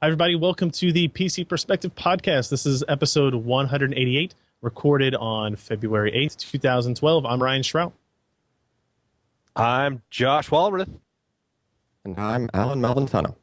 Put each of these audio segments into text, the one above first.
Hi, everybody. Welcome to the PC Perspective Podcast. This is episode 188, recorded on February 8th, 2012. I'm Ryan Shrout. I'm Josh Walrath. And I'm Alan Malventano.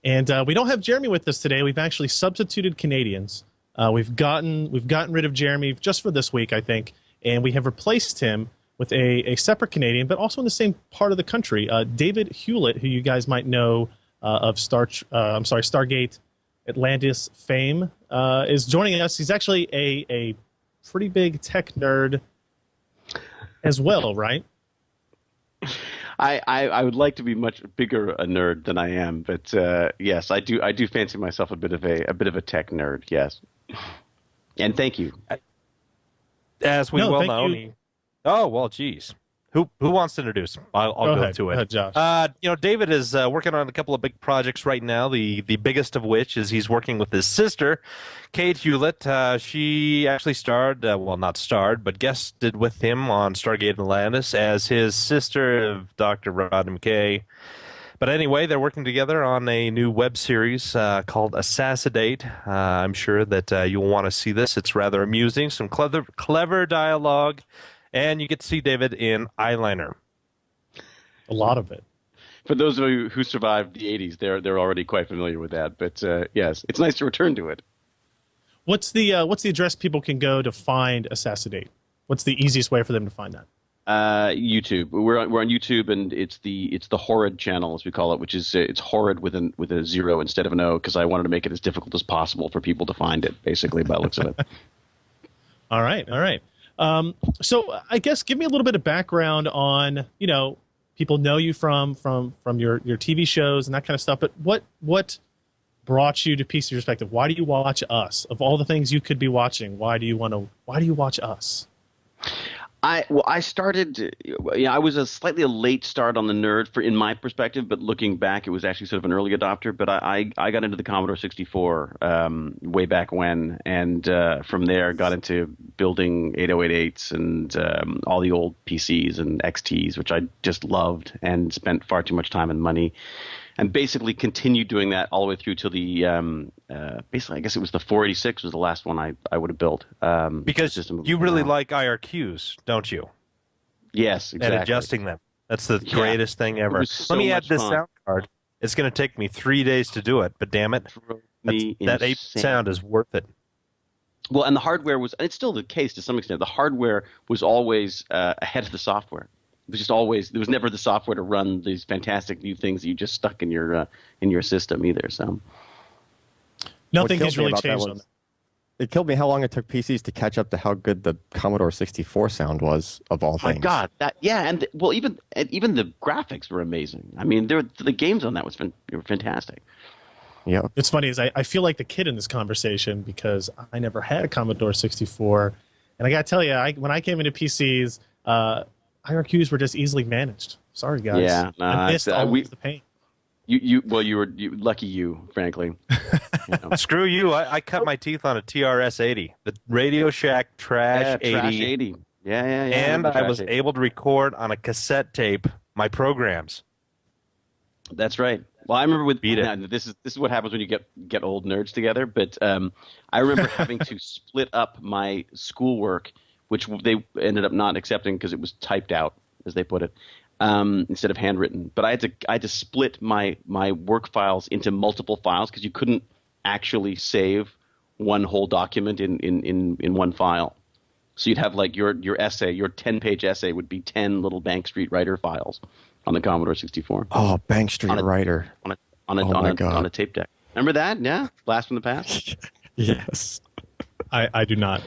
And we don't have Jeremy with us today. We've actually substituted Canadians. We've gotten rid of Jeremy just for this week, I think, and we have replaced him with a separate Canadian, but also in the same part of the country. David Hewlett, who you guys might know of Stargate Atlantis fame, is joining us. He's actually a pretty big tech nerd as well, right? I would like to be much bigger a nerd than I am, but yes, I do fancy myself a bit of a tech nerd. Yes, and thank you. As we well know. Oh well, geez. Who wants to introduce? I'll go ahead. to it. Go ahead, Josh. David is working on a couple of big projects right now. The biggest of which is he's working with his sister, Kate Hewlett. She actually starred, not starred, but guested with him on Stargate Atlantis as his sister, Dr. Rodney McKay. But anyway, they're working together on a new web series called Assassinate. I'm sure that you'll want to see this. It's rather amusing, some clever dialogue. And you get to see David in eyeliner. A lot of it. For those of you who survived the 80s, they're already quite familiar with that. But yes, it's nice to return to it. What's the address people can go to find Assassinate? What's the easiest way for them to find that? YouTube. We're on YouTube, and it's the Horrid channel, as we call it, which is it's Horrid with a zero instead of an O, because I wanted to make it as difficult as possible for people to find it, basically, by the looks of it. All right. So I guess give me a little bit of background on, people know you from your TV shows and that kind of stuff, but what brought you to PC Perspective? Why do you watch us? Of all the things you could be watching, why do you watch us? I started. I was a late start on the nerd in my perspective, but looking back, it was actually sort of an early adopter. But I got into the Commodore 64 way back when, and from there got into building 8088s and all the old PCs and XTs, which I just loved and spent far too much time and money. And basically continued doing that all the way through till the I guess it was the 486 was the last one I would have built. Because you really like IRQs, don't you? Yes, exactly. And adjusting them. That's the greatest thing ever. So Let me add this fun. sound card. It's going to take me 3 days to do it, but damn it, that 8 sound is worth it. Well, and the hardware it's still the case to some extent. The hardware was always ahead of the software. It was there was never the software to run these fantastic new things that you just stuck in your system either. So nothing has really changed on that. It killed me how long it took PCs to catch up to how good the Commodore 64 sound was, of all things. My God, even the graphics were amazing. I mean, the games on that were fantastic. Yeah, it's funny is I feel like the kid in this conversation because I never had a Commodore 64, and I got to tell you, when I came into PCs. IRQs were just easily managed. Sorry, guys. Yeah, I missed all the pain. You were lucky, frankly. Screw you! I cut my teeth on a TRS-80, the Radio Shack Trash 80. Trash 80. Yeah. And I was able to record on a cassette tape my programs. That's right. Well, I remember this is what happens when you get old nerds together. But I remember having to split up my schoolwork, which they ended up not accepting because it was typed out, as they put it, instead of handwritten. But I had to split my work files into multiple files because you couldn't actually save one whole document in one file. So you'd have like your essay, your 10-page essay would be 10 little Bank Street Writer files on the Commodore 64. Oh, Bank Street Writer on a tape deck. Remember that? Yeah, blast from the past. Yes, I do not.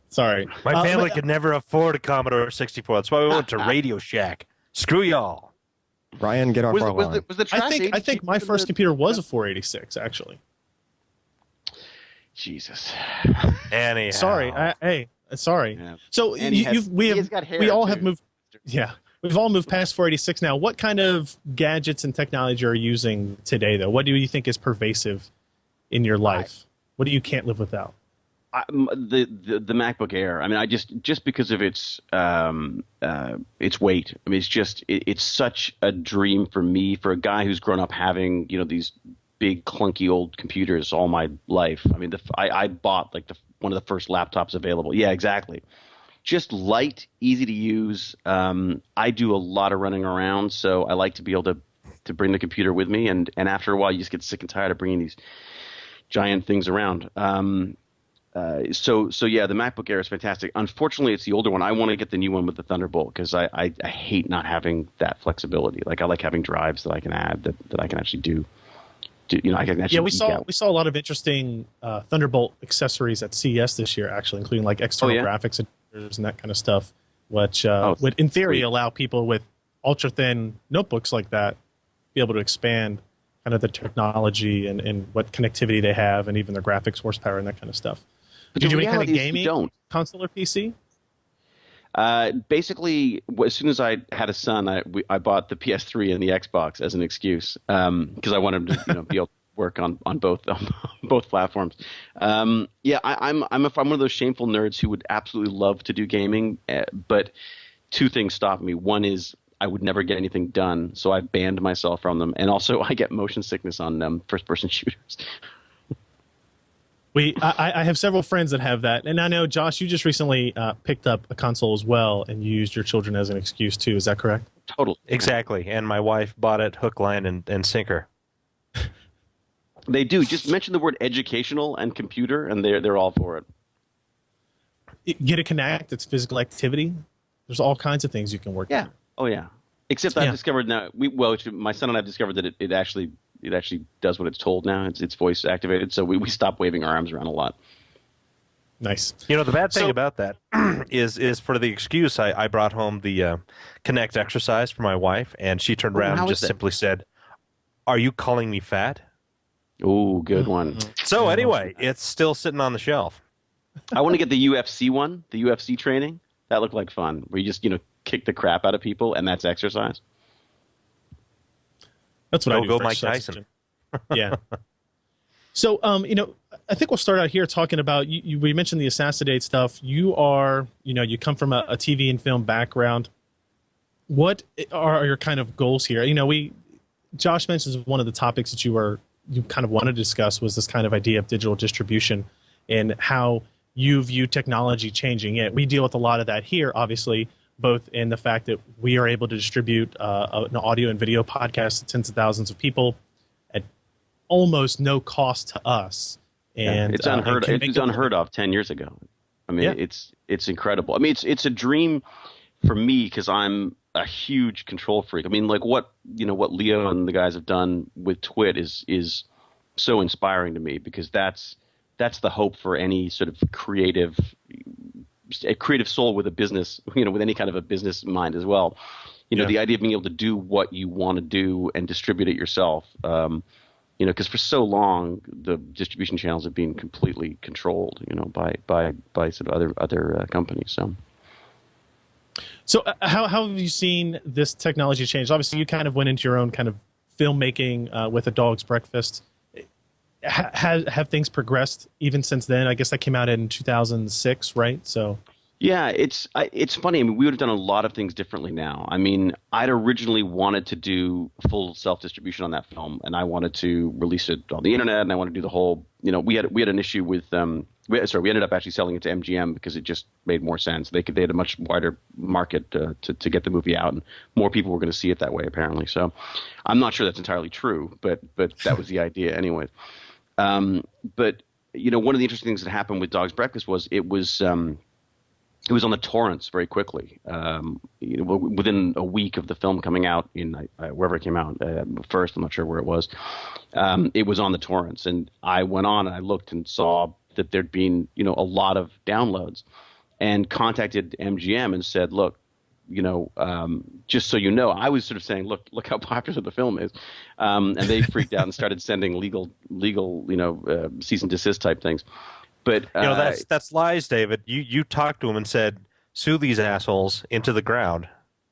Sorry. My family could never afford a Commodore 64. That's why we went to Radio Shack. Screw y'all. Ryan, get off our lawn. Was the Trash I think my first computer was a 486, actually. Jesus. Anyhow. Sorry. Sorry. Yeah. So we all have moved. Yeah. We've all moved past 486 now. What kind of gadgets and technology are you using today, though? What do you think is pervasive in your life? What do you can't live without? The MacBook Air. I mean, I just because of its weight. I mean, it's such a dream for me, for a guy who's grown up having these big clunky old computers all my life. I mean, I bought like one of the first laptops available. Yeah, exactly. Just light, easy to use. I do a lot of running around, so I like to be able to bring the computer with me. And after a while, you just get sick and tired of bringing these giant things around. So yeah, the MacBook Air is fantastic. Unfortunately, it's the older one. I want to get the new one with the Thunderbolt because I hate not having that flexibility. Like I like having drives that I can add that I can actually do. I can actually. Yeah, we saw a lot of interesting Thunderbolt accessories at CES this year, actually, including like external graphics and that kind of stuff, which would, in theory, allow people with ultra thin notebooks like that be able to expand kind of the technology and what connectivity they have, and even their graphics horsepower and that kind of stuff. But did you do any kind of gaming console or PC? Basically, as soon as I had a son, I bought the PS3 and the Xbox as an excuse because I wanted to be able to work on both platforms. Yeah, I'm one of those shameful nerds who would absolutely love to do gaming, but two things stop me. One is I would never get anything done, so I've banned myself from them, and also I get motion sickness on first-person shooters. I have several friends that have that, and I know, Josh, you just recently picked up a console as well, and you used your children as an excuse too. Is that correct? Totally. Exactly, and my wife bought it hook, line, and sinker. They do. Just mention the word educational and computer, and they're all for it. Get a Connect. It's physical activity. There's all kinds of things you can work. Yeah. Oh yeah. Except I've discovered now. My son and I've discovered that it actually does what it's told now. It's voice activated, so we stop waving our arms around a lot. Nice. The bad thing about that is for the excuse, I brought home the Connect exercise for my wife, and she turned around and just simply said, "Are you calling me fat?" Oh, good one. So anyway, it's still sitting on the shelf. I want to get the UFC one, the UFC training. That looked like fun, where you just kick the crap out of people, and that's exercise. That's what I do. Go Mike Tyson. Yeah. So, I think we'll start out here talking about we mentioned the Assassinate stuff. You are, you come from a TV and film background. What are your kind of goals here? Josh mentions one of the topics that you kind of wanted to discuss was this kind of idea of digital distribution and how you view technology changing it. We deal with a lot of that here, obviously, both in the fact that we are able to distribute an audio and video podcast to tens of thousands of people at almost no cost to us. And it's unheard of 10 years ago. I mean, it's incredible. I mean, it's a dream for me because I'm a huge control freak. I mean, like what Leo and the guys have done with Twit is so inspiring to me because that's the hope for any sort of creative soul with a business, with any kind of a business mind as well. The idea of being able to do what you want to do and distribute it yourself. Because for so long the distribution channels have been completely controlled, by sort of other companies. So how have you seen this technology change? Obviously, you kind of went into your own kind of filmmaking with A Dog's Breakfast. Have things progressed even since then? I guess that came out in 2006, right? So. Yeah, it's funny. I mean, we would have done a lot of things differently now. I mean, I'd originally wanted to do full self-distribution on that film, and I wanted to release it on the internet, and I wanted to do the whole. We had an issue with we ended up actually selling it to MGM because it just made more sense. They had a much wider market to get the movie out, and more people were going to see it that way apparently. So, I'm not sure that's entirely true, but that was the idea, anyways. But one of the interesting things that happened with Dog's Breakfast was it was on the torrents very quickly. Within a week of the film coming out in wherever it came out first, I'm not sure where it was. It was on the torrents, and I went on and I looked and saw that there'd been a lot of downloads, and contacted MGM and said, look, just so you know, I was sort of saying, look how popular the film is, and they freaked out and started sending legal cease and desist type things. But that's lies, David. You talked to him and said, sue these assholes into the ground.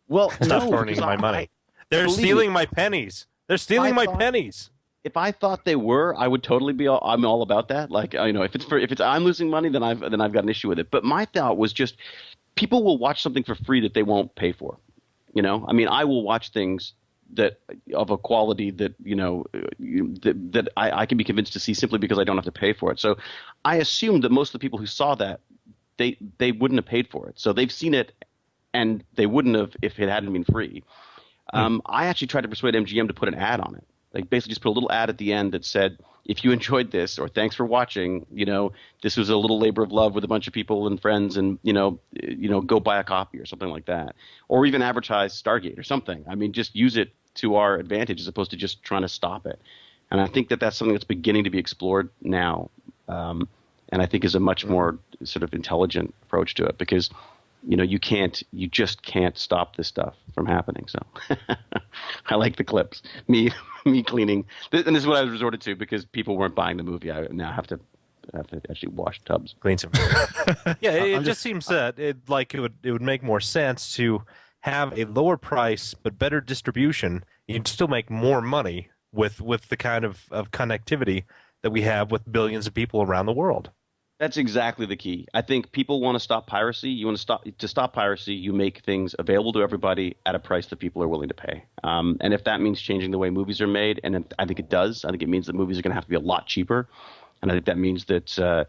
Well, stop earning my money. They're stealing my pennies. They're stealing my pennies. if I thought they were, I would totally be. I'm all about that. Like, if it's I'm losing money, then I've got an issue with it. But my thought was just people will watch something for free that they won't pay for. I mean, I will watch things that of a quality that that I can be convinced to see simply because I don't have to pay for it. So I assumed that most of the people who saw that they wouldn't have paid for it. So they've seen it, and they wouldn't have if it hadn't been free. I actually tried to persuade MGM to put an ad on it. Like basically just put a little ad at the end that said, if you enjoyed this, or thanks for watching, this was a little labor of love with a bunch of people and friends, and go buy a copy or something like that, or even advertise Stargate or something. I mean, just use it to our advantage as opposed to just trying to stop it. And I think that that's something that's beginning to be explored now, and I think is a much more sort of intelligent approach to it, because you just can't stop this stuff from happening. So I like the clips. Me cleaning, and this is what I was resorted to because people weren't buying the movie. I now have to actually wash tubs. Clean some. Yeah, it just seems that it would make more sense to have a lower price but better distribution. You'd still make more money with the kind of connectivity that we have with billions of people around the world. That's exactly the key. I think people want to stop piracy. You want to stop piracy. You make things available to everybody at a price that people are willing to pay. And if that means changing the way movies are made, and I think it does, I think it means that movies are going to have to be a lot cheaper. And I think that means that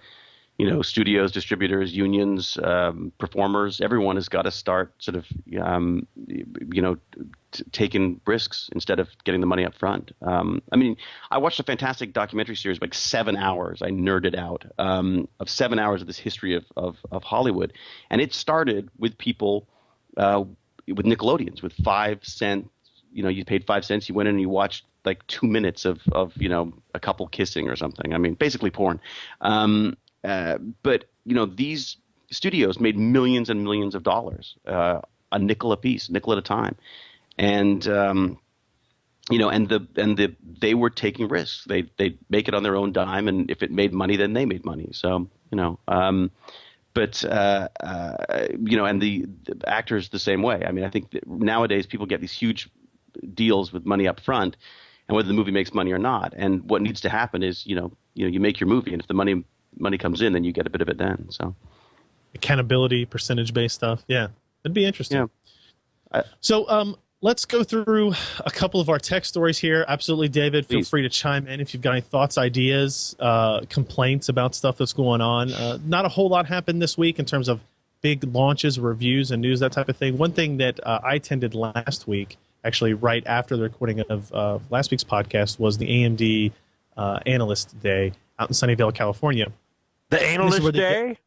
studios, distributors, unions, performers, everyone has got to start sort of taking risks instead of getting the money up front. I mean, I watched a fantastic documentary series, like 7 hours. I nerded out of 7 hours of this history of Hollywood, and it started with people with Nickelodeons with 5 cents. You paid 5 cents. You went in and you watched like 2 minutes of a couple kissing or something. I mean, basically porn. But these studios made millions and millions of dollars, a nickel a piece, nickel at a time, and they were taking risks. They make it on their own dime, and if it made money, then they made money. So and the actors the same way. I mean, I think that nowadays people get these huge deals with money up front, and whether the movie makes money or not. And what needs to happen is you make your movie, and if the money comes in, then you get a bit of it then. So accountability, percentage-based stuff. Yeah, it'd be interesting. Yeah. So let's go through a couple of our tech stories here. Absolutely, David. Feel free to chime in if you've got any thoughts, ideas, complaints about stuff that's going on. Not a whole lot happened this week in terms of big launches, reviews, and news, that type of thing. One thing that I attended last week, actually right after the recording of last week's podcast, was the AMD Analyst Day out in Sunnyvale, California. The Analyst Day?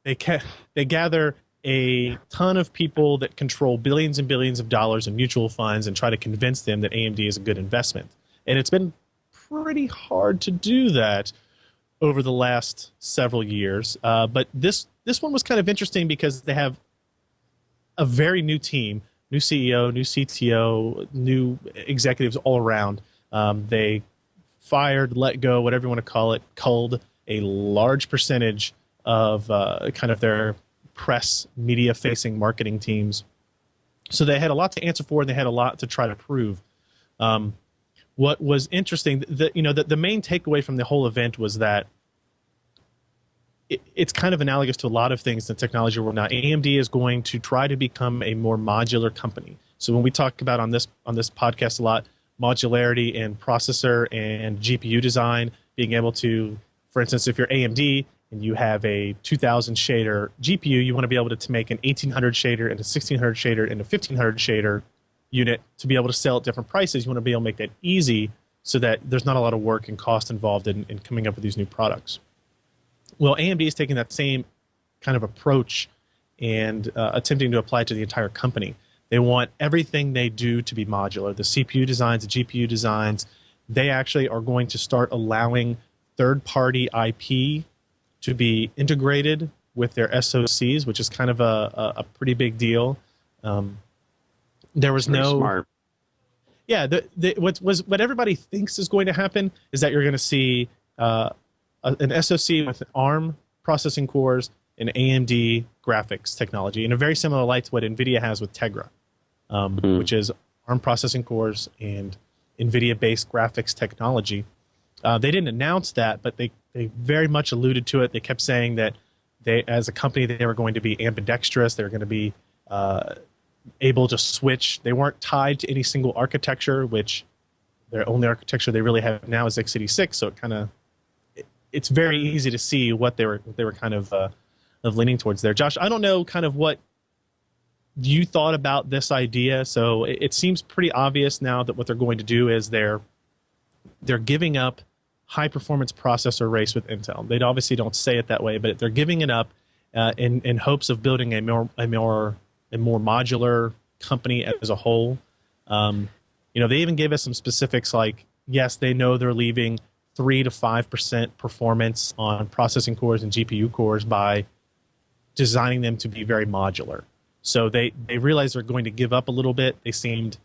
They gather a ton of people that control billions and billions of dollars in mutual funds and try to convince them that AMD is a good investment. And it's been pretty hard to do that over the last several years. But this one was kind of interesting because they have a very new team, new CEO, new CTO, new executives all around. They fired, let go, whatever you want to call it, culled a large percentage of kind of their press, media-facing marketing teams. So they had a lot to answer for, and they had a lot to try to prove. What was interesting, the main takeaway from the whole event was that it's kind of analogous to a lot of things in the technology world now. AMD is going to try to become a more modular company. So when we talk about on this podcast a lot, modularity in processor and GPU design, being able to, for instance, if you're AMD and you have a 2000 shader GPU, you want to be able to make an 1800 shader and a 1600 shader and a 1500 shader unit to be able to sell at different prices. You want to be able to make that easy so that there's not a lot of work and cost involved in coming up with these new products. Well, AMD is taking that same kind of approach and attempting to apply it to the entire company. They want everything they do to be modular. The CPU designs, the GPU designs, they actually are going to start allowing third-party IP to be integrated with their SoCs, which is kind of a pretty big deal. There was Very no smart. Yeah, what everybody thinks is going to happen is that you're going to see an SoC with ARM processing cores and AMD graphics technology in a very similar light to what NVIDIA has with Tegra, which is ARM processing cores and NVIDIA-based graphics technology. They didn't announce that, but they very much alluded to it. They kept saying that they, as a company, they were going to be ambidextrous. They were going to be able to switch. They weren't tied to any single architecture, which their only architecture they really have now is x86. So it's very easy to see what they were kind of leaning towards there. Josh, I don't know kind of what you thought about this idea. So it seems pretty obvious now that what they're going to do is they're giving up high performance processor race with Intel. They obviously don't say it that way, but they're giving it up in hopes of building a more modular company as a whole. They even gave us some specifics like, yes, they know they're leaving 3 to 5% performance on processing cores and GPU cores by designing them to be very modular. So they realize they're going to give up a little bit. They seemed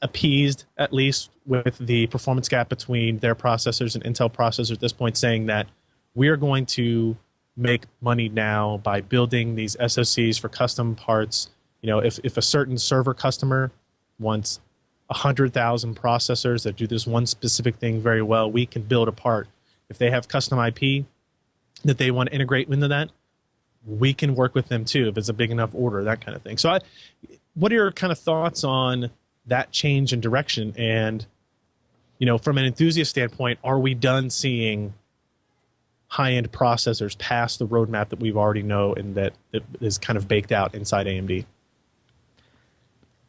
appeased, at least, with the performance gap between their processors and Intel processors at this point, saying that we are going to make money now by building these SoCs for custom parts. If a certain server customer wants 100,000 processors that do this one specific thing very well, we can build a part. If they have custom IP that they want to integrate into that, we can work with them too if it's a big enough order, that kind of thing. So what are your kind of thoughts on that change in direction? And, from an enthusiast standpoint, are we done seeing high-end processors past the roadmap that we've already know and that is kind of baked out inside AMD?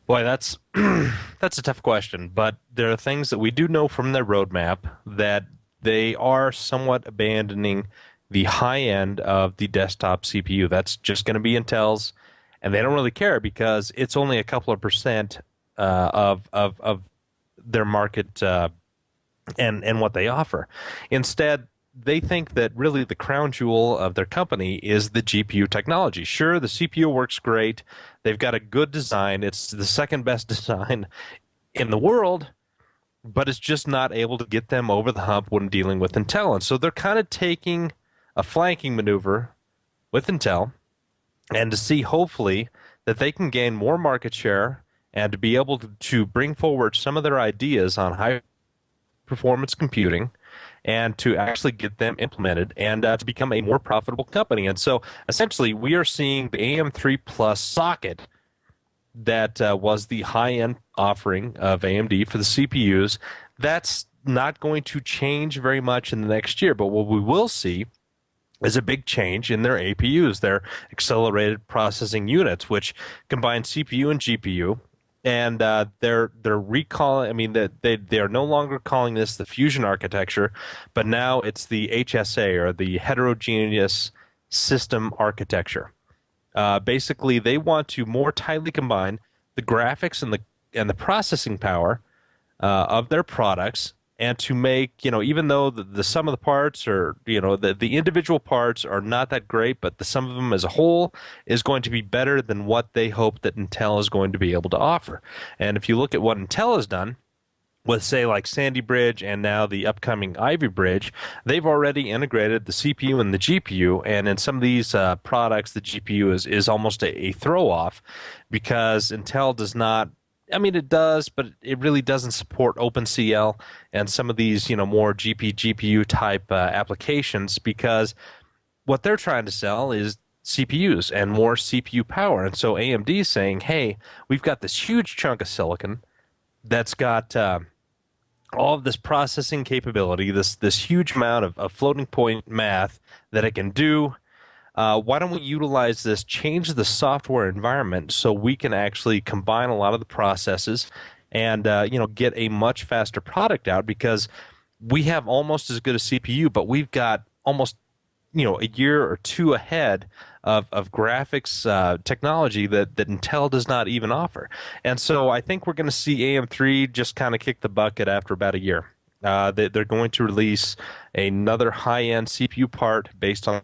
Boy, that's a tough question, but there are things that we do know from their roadmap that they are somewhat abandoning the high end of the desktop CPU. That's just going to be Intel's, and they don't really care because it's only a couple of percent of their market and what they offer. Instead, they think that really the crown jewel of their company is the GPU technology. Sure, the CPU works great. They've got a good design. It's the second best design in the world, but it's just not able to get them over the hump when dealing with Intel. And so they're kind of taking a flanking maneuver with Intel and to see, hopefully, that they can gain more market share and to be able to bring forward some of their ideas on high-performance computing and to actually get them implemented and to become a more profitable company. And so essentially we are seeing the AM3 Plus socket that was the high-end offering of AMD for the CPUs. That's not going to change very much in the next year, but what we will see is a big change in their APUs, their accelerated processing units, which combine CPU and GPU. And they're recalling. I mean, they are no longer calling this the Fusion architecture, but now it's the HSA, or the heterogeneous system architecture. Basically, they want to more tightly combine the graphics and the processing power of their products, and to make, even though the sum of the parts are, the individual parts are not that great, but the sum of them as a whole is going to be better than what they hope that Intel is going to be able to offer. And if you look at what Intel has done with, say, like Sandy Bridge and now the upcoming Ivy Bridge, they've already integrated the CPU and the GPU, and in some of these products, the GPU is almost a throw-off because Intel does not. I mean, it does, but it really doesn't support OpenCL and some of these, more GPU type applications, because what they're trying to sell is CPUs and more CPU power. And so AMD is saying, hey, we've got this huge chunk of silicon that's got all of this processing capability, this huge amount of floating point math that it can do. Why don't we utilize this, change the software environment so we can actually combine a lot of the processes and get a much faster product out, because we have almost as good a CPU, but we've got almost a year or two ahead of graphics technology that Intel does not even offer. And so I think we're going to see AM3 just kind of kick the bucket after about a year. They're going to release another high-end CPU part based on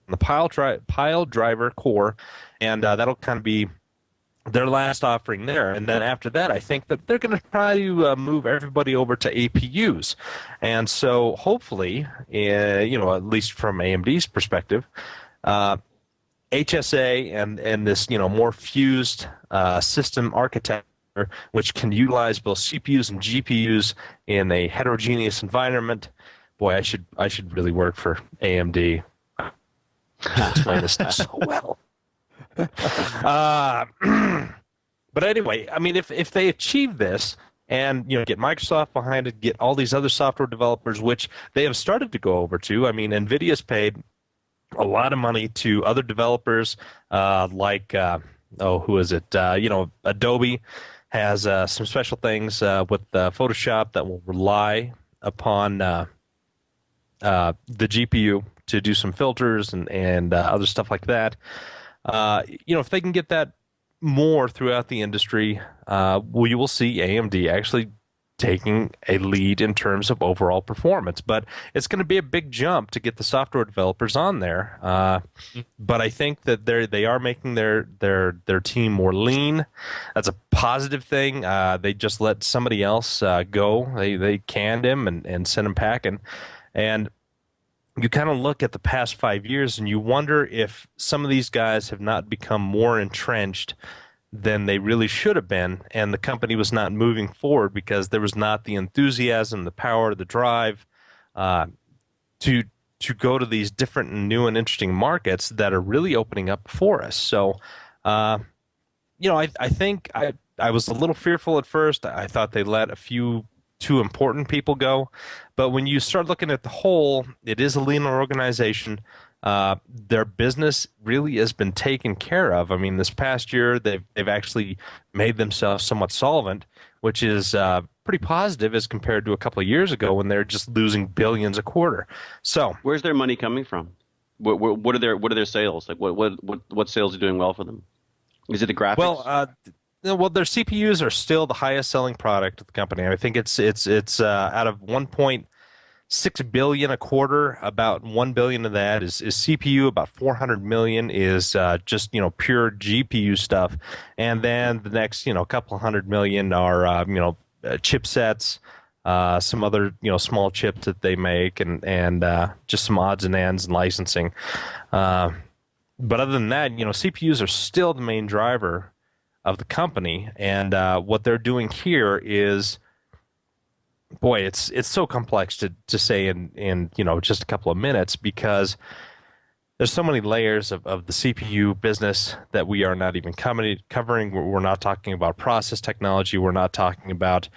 the pile driver core, and that'll kind of be their last offering there. And then after that, I think that they're going to try to move everybody over to APUs. And so hopefully, at least from AMD's perspective, HSA and this more fused system architecture which can utilize both CPUs and GPUs in a heterogeneous environment. Boy, I should really work for AMD. Explain this stuff so well. But anyway, I mean, if they achieve this and get Microsoft behind it, get all these other software developers, which they have started to go over to. I mean, NVIDIA's paid a lot of money to other developers who is it? Adobe has some special things with Photoshop that will rely upon the GPU to do some filters and other stuff like that. If they can get that more throughout the industry, you will see AMD actually taking a lead in terms of overall performance. But it's going to be a big jump to get the software developers on there. But I think that they are making their team more lean. That's a positive thing. They just let somebody else go. They canned him and sent him packing. And you kind of look at the past 5 years and you wonder if some of these guys have not become more entrenched than they really should have been, and the company was not moving forward because there was not the enthusiasm, the power, the drive to go to these different and new and interesting markets that are really opening up for us. So, I think I was a little fearful at first. I thought they let a few too important people go, but when you start looking at the whole, it is a leaner organization. Their business really has been taken care of. I mean, this past year, they've actually made themselves somewhat solvent, which is pretty positive as compared to a couple of years ago when they're just losing billions a quarter. So, where's their money coming from? What are their sales? Like what sales are doing well for them? Is it the graphics? Well, their CPUs are still the highest selling product of the company. I think it's out of 1.6 billion a quarter, about 1 billion of that is CPU. About 400 million is just pure GPU stuff, and then the next couple hundred million are chipsets, some other small chips that they make, and just some odds and ends and licensing. But other than that, CPUs are still the main driver of the company, and what they're doing here is, boy, it's so complex to say in just a couple of minutes, because there's so many layers of the CPU business that we are not even covering. We're not talking about process technology. We're not talking about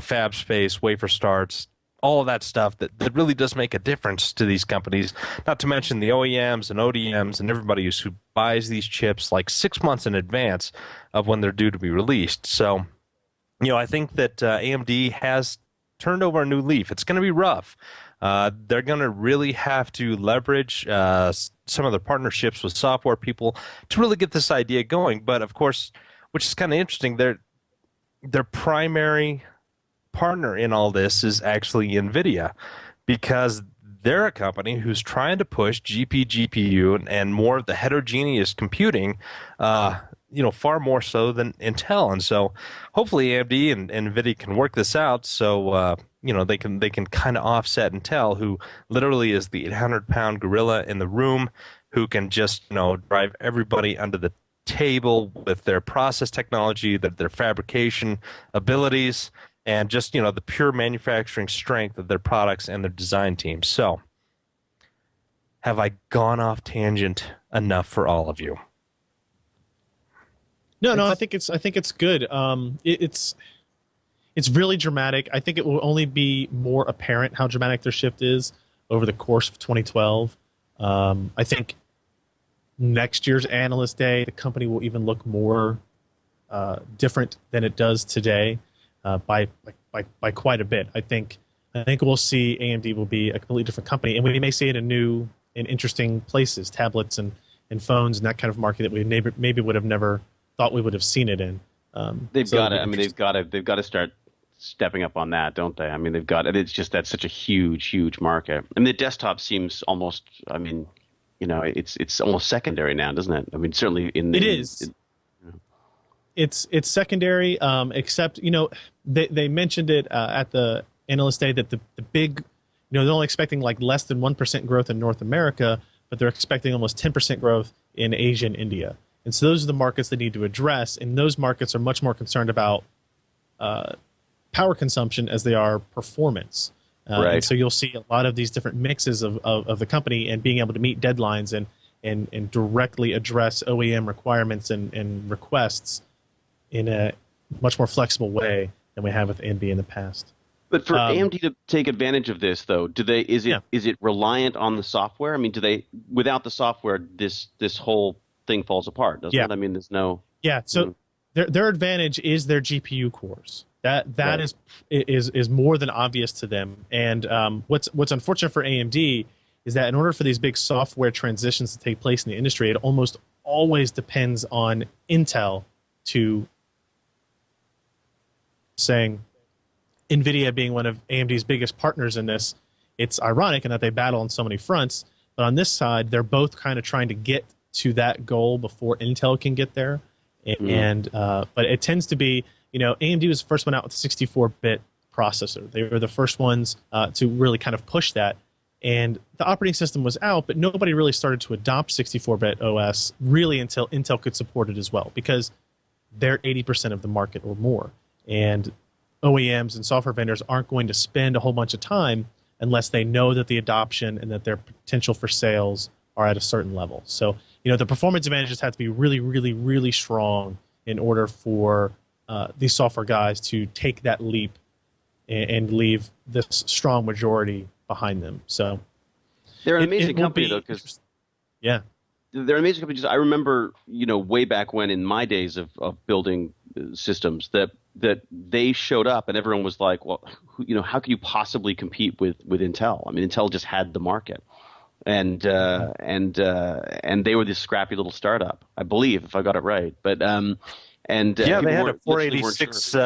fab space, wafer starts, all of that stuff that really does make a difference to these companies, not to mention the OEMs and ODMs and everybody who buys these chips like 6 months in advance of when they're due to be released. So, I think that AMD has turned over a new leaf. It's going to be rough. They're going to really have to leverage some of their partnerships with software people to really get this idea going. But, of course, which is kind of interesting, their primary partner in all this is actually NVIDIA, because they're a company who's trying to push GPU and more of the heterogeneous computing, far more so than Intel. And so hopefully AMD and NVIDIA can work this out so they can kind of offset Intel, who literally is the 800-pound gorilla in the room, who can just drive everybody under the table with their process technology, their fabrication abilities, and just, the pure manufacturing strength of their products and their design teams. So, have I gone off tangent enough for all of you? No, I think it's good. It's really dramatic. I think it will only be more apparent how dramatic their shift is over the course of 2012. I think next year's Analyst Day, the company will even look more different than it does today. By quite a bit. I think we'll see AMD will be a completely different company, and we may see it in interesting places, tablets and phones and that kind of market that we maybe would have never thought we would have seen it in. They've got to. I mean, they've got to start stepping up on that, don't they? I mean, they've got. It's just that's such a huge market. I mean, the desktop seems almost. I mean, it's almost secondary now, doesn't it? I mean, certainly it is. It's secondary, except they mentioned it at the Analyst Day that the big, they're only expecting like less than 1% growth in North America, but they're expecting almost 10% growth in Asia and India. And so those are the markets they need to address, and those markets are much more concerned about power consumption as they are performance. Right. And so you'll see a lot of these different mixes of the company and being able to meet deadlines and directly address OEM requirements and requests in a much more flexible way than we have with AMD in the past. But for AMD to take advantage of this, though, is it reliant on the software? I mean, without the software, this whole thing falls apart, doesn't it? I mean, there's no. Yeah. So their advantage is their GPU cores. That right. is more than obvious to them. And what's unfortunate for AMD is that in order for these big software transitions to take place in the industry, it almost always depends on Intel to saying NVIDIA being one of AMD's biggest partners in this. It's ironic in that they battle on so many fronts, but on this side, they're both kind of trying to get to that goal before Intel can get there. But it tends to be, AMD was the first one out with a 64-bit processor. They were the first ones to really kind of push that. And the operating system was out, but nobody really started to adopt 64-bit OS really until Intel could support it as well, because they're 80% of the market or more. And OEMs and software vendors aren't going to spend a whole bunch of time unless they know that the adoption and that their potential for sales are at a certain level. So, the performance advantages have to be really, really, really strong in order for these software guys to take that leap and leave this strong majority behind them. So they're an amazing company, though, because they're an amazing company. Just I remember, way back when in my days of building systems that they showed up and everyone was like, well, how can you possibly compete with Intel? I mean, Intel just had the market, and they were this scrappy little startup, I believe, if I got it right. But they had a 486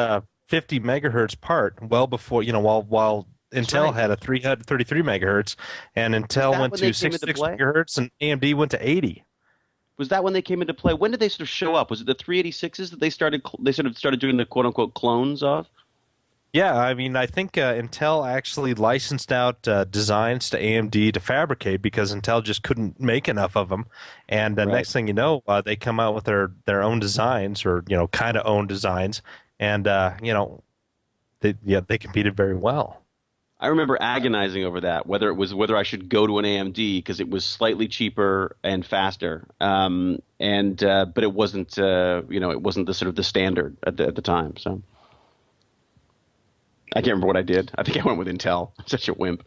50 megahertz part well before while Intel had a 333 megahertz, and Intel went to 66 megahertz, and AMD went to 80. Was that when they came into play? When did they sort of show up? Was it the 386s that they sort of started doing the quote unquote clones of? Yeah, I mean, I think Intel actually licensed out designs to AMD to fabricate because Intel just couldn't make enough of them. And the next thing you know, they come out with their own designs, or kind of own designs, and they competed very well. I remember agonizing over that, whether I should go to an AMD because it was slightly cheaper and faster, but it wasn't it wasn't the sort of the standard at the time. So I can't remember what I did. I think I went with Intel. I'm such a wimp.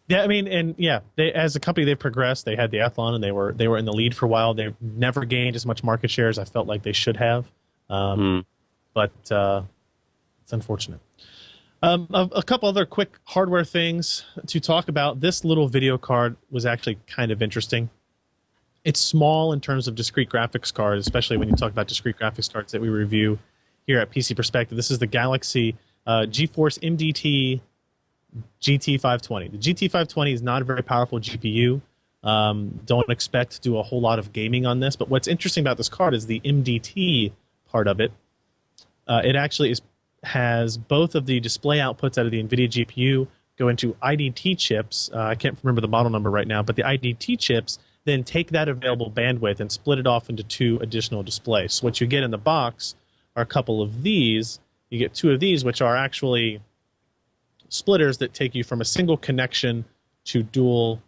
Yeah, I mean, they, as a company, they've progressed. They had the Athlon, and they were in the lead for a while. They've never gained as much market share as I felt like they should have, but. It's unfortunate. A couple other quick hardware things to talk about. This little video card was actually kind of interesting. It's small in terms of discrete graphics cards, especially when you talk about discrete graphics cards that we review here at PC Perspective. This is the Galaxy GeForce MDT GT520. The GT520 is not a very powerful GPU. Don't expect to do a whole lot of gaming on this, but what's interesting about this card is the MDT part of it. It actually has both of the display outputs out of the NVIDIA GPU go into IDT chips. I can't remember the model number right now, but the IDT chips then take that available bandwidth and split it off into 2 additional displays. So what you get in the box are a couple of these. You get 2 of these, which are actually splitters that take you from a single connection to dual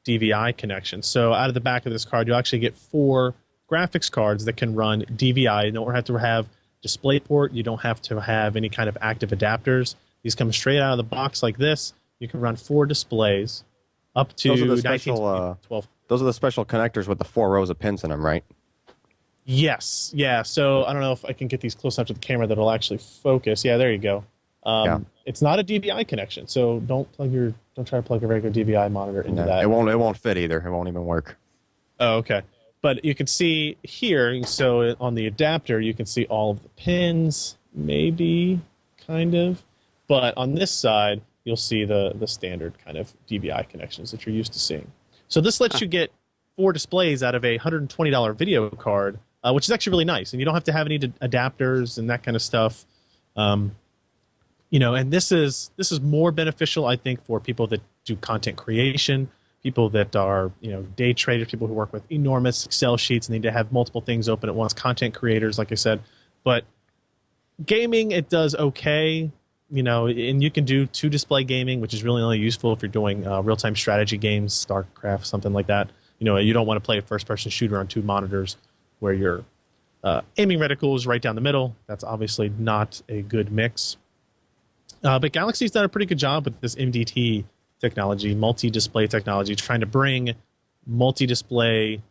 DVI connections. So out of the back of this card, you'll actually get 4 graphics cards that can run DVI. You don't have to have DisplayPort. You don't have to have any kind of active adapters. These come straight out of the box like this. You can run 4 displays up to 1912. Those are the special connectors with the 4 rows of pins in them, right? Yes. Yeah. So I don't know if I can get these close enough to the camera that'll actually focus. Yeah, there you go. It's not a DVI connection, so don't try to plug a regular DVI monitor into that. It won't fit either. It won't even work. Oh, okay. But you can see here, so on the adapter, you can see all of the pins, maybe, kind of. But on this side, you'll see the standard kind of DVI connections that you're used to seeing. So this lets you get 4 displays out of a $120 video card, which is actually really nice. And you don't have to have any adapters and that kind of stuff. And this is more beneficial, I think, for people that do content creation, people that are, day traders, people who work with enormous Excel sheets and need to have multiple things open at once, content creators, like I said, But gaming, it does okay. And you can do 2-display gaming, which is really only useful if you're doing real-time strategy games, StarCraft, something like that. You don't want to play a first-person shooter on 2 monitors where your aiming reticle is right down the middle. That's obviously not a good mix. But Galaxy's done a pretty good job with this MDT technology, multi-display technology, trying to bring multi-display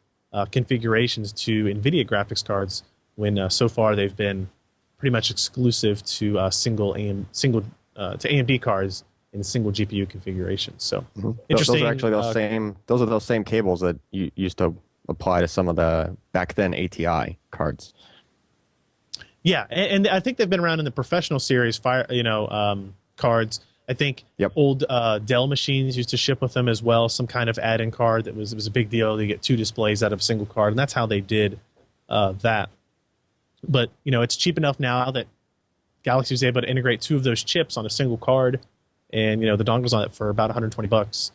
configurations to NVIDIA graphics cards when so far they've been pretty much exclusive to AMD cards in single GPU configurations. So interesting. Those are actually those same cables that you used to apply to some of the back then ATI cards. Yeah, and I think they've been around in the professional series cards. I think old Dell machines used to ship with them as well, some kind of add-in card it was a big deal to get 2 displays out of a single card, and that's how they did that. But it's cheap enough now that Galaxy was able to integrate 2 of those chips on a single card, and the dongle's on it for about $120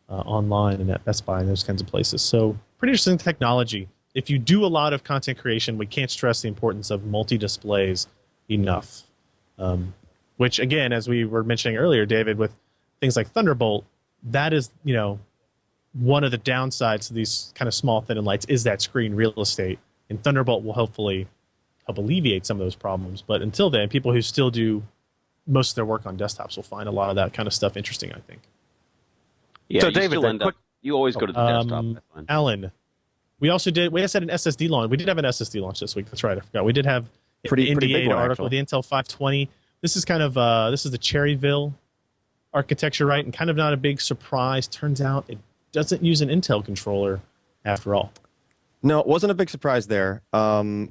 online and at Best Buy and those kinds of places. So pretty interesting technology. If you do a lot of content creation, we can't stress the importance of multi-displays enough. Which again, as we were mentioning earlier, David, with things like Thunderbolt, that is one of the downsides to these kind of small thin lights is that screen real estate, and Thunderbolt will hopefully help alleviate some of those problems. But until then, people who still do most of their work on desktops will find a lot of that kind of stuff interesting, I think. Yeah, so you David, you always go to the desktop. Alan, we had an SSD launch. We did have an SSD launch this week. That's right. I forgot. We did have pretty big one, article, actually. the Intel 520. This is kind of this is the Cherryville architecture, right? And kind of not a big surprise. Turns out it doesn't use an Intel controller after all. No, it wasn't a big surprise there.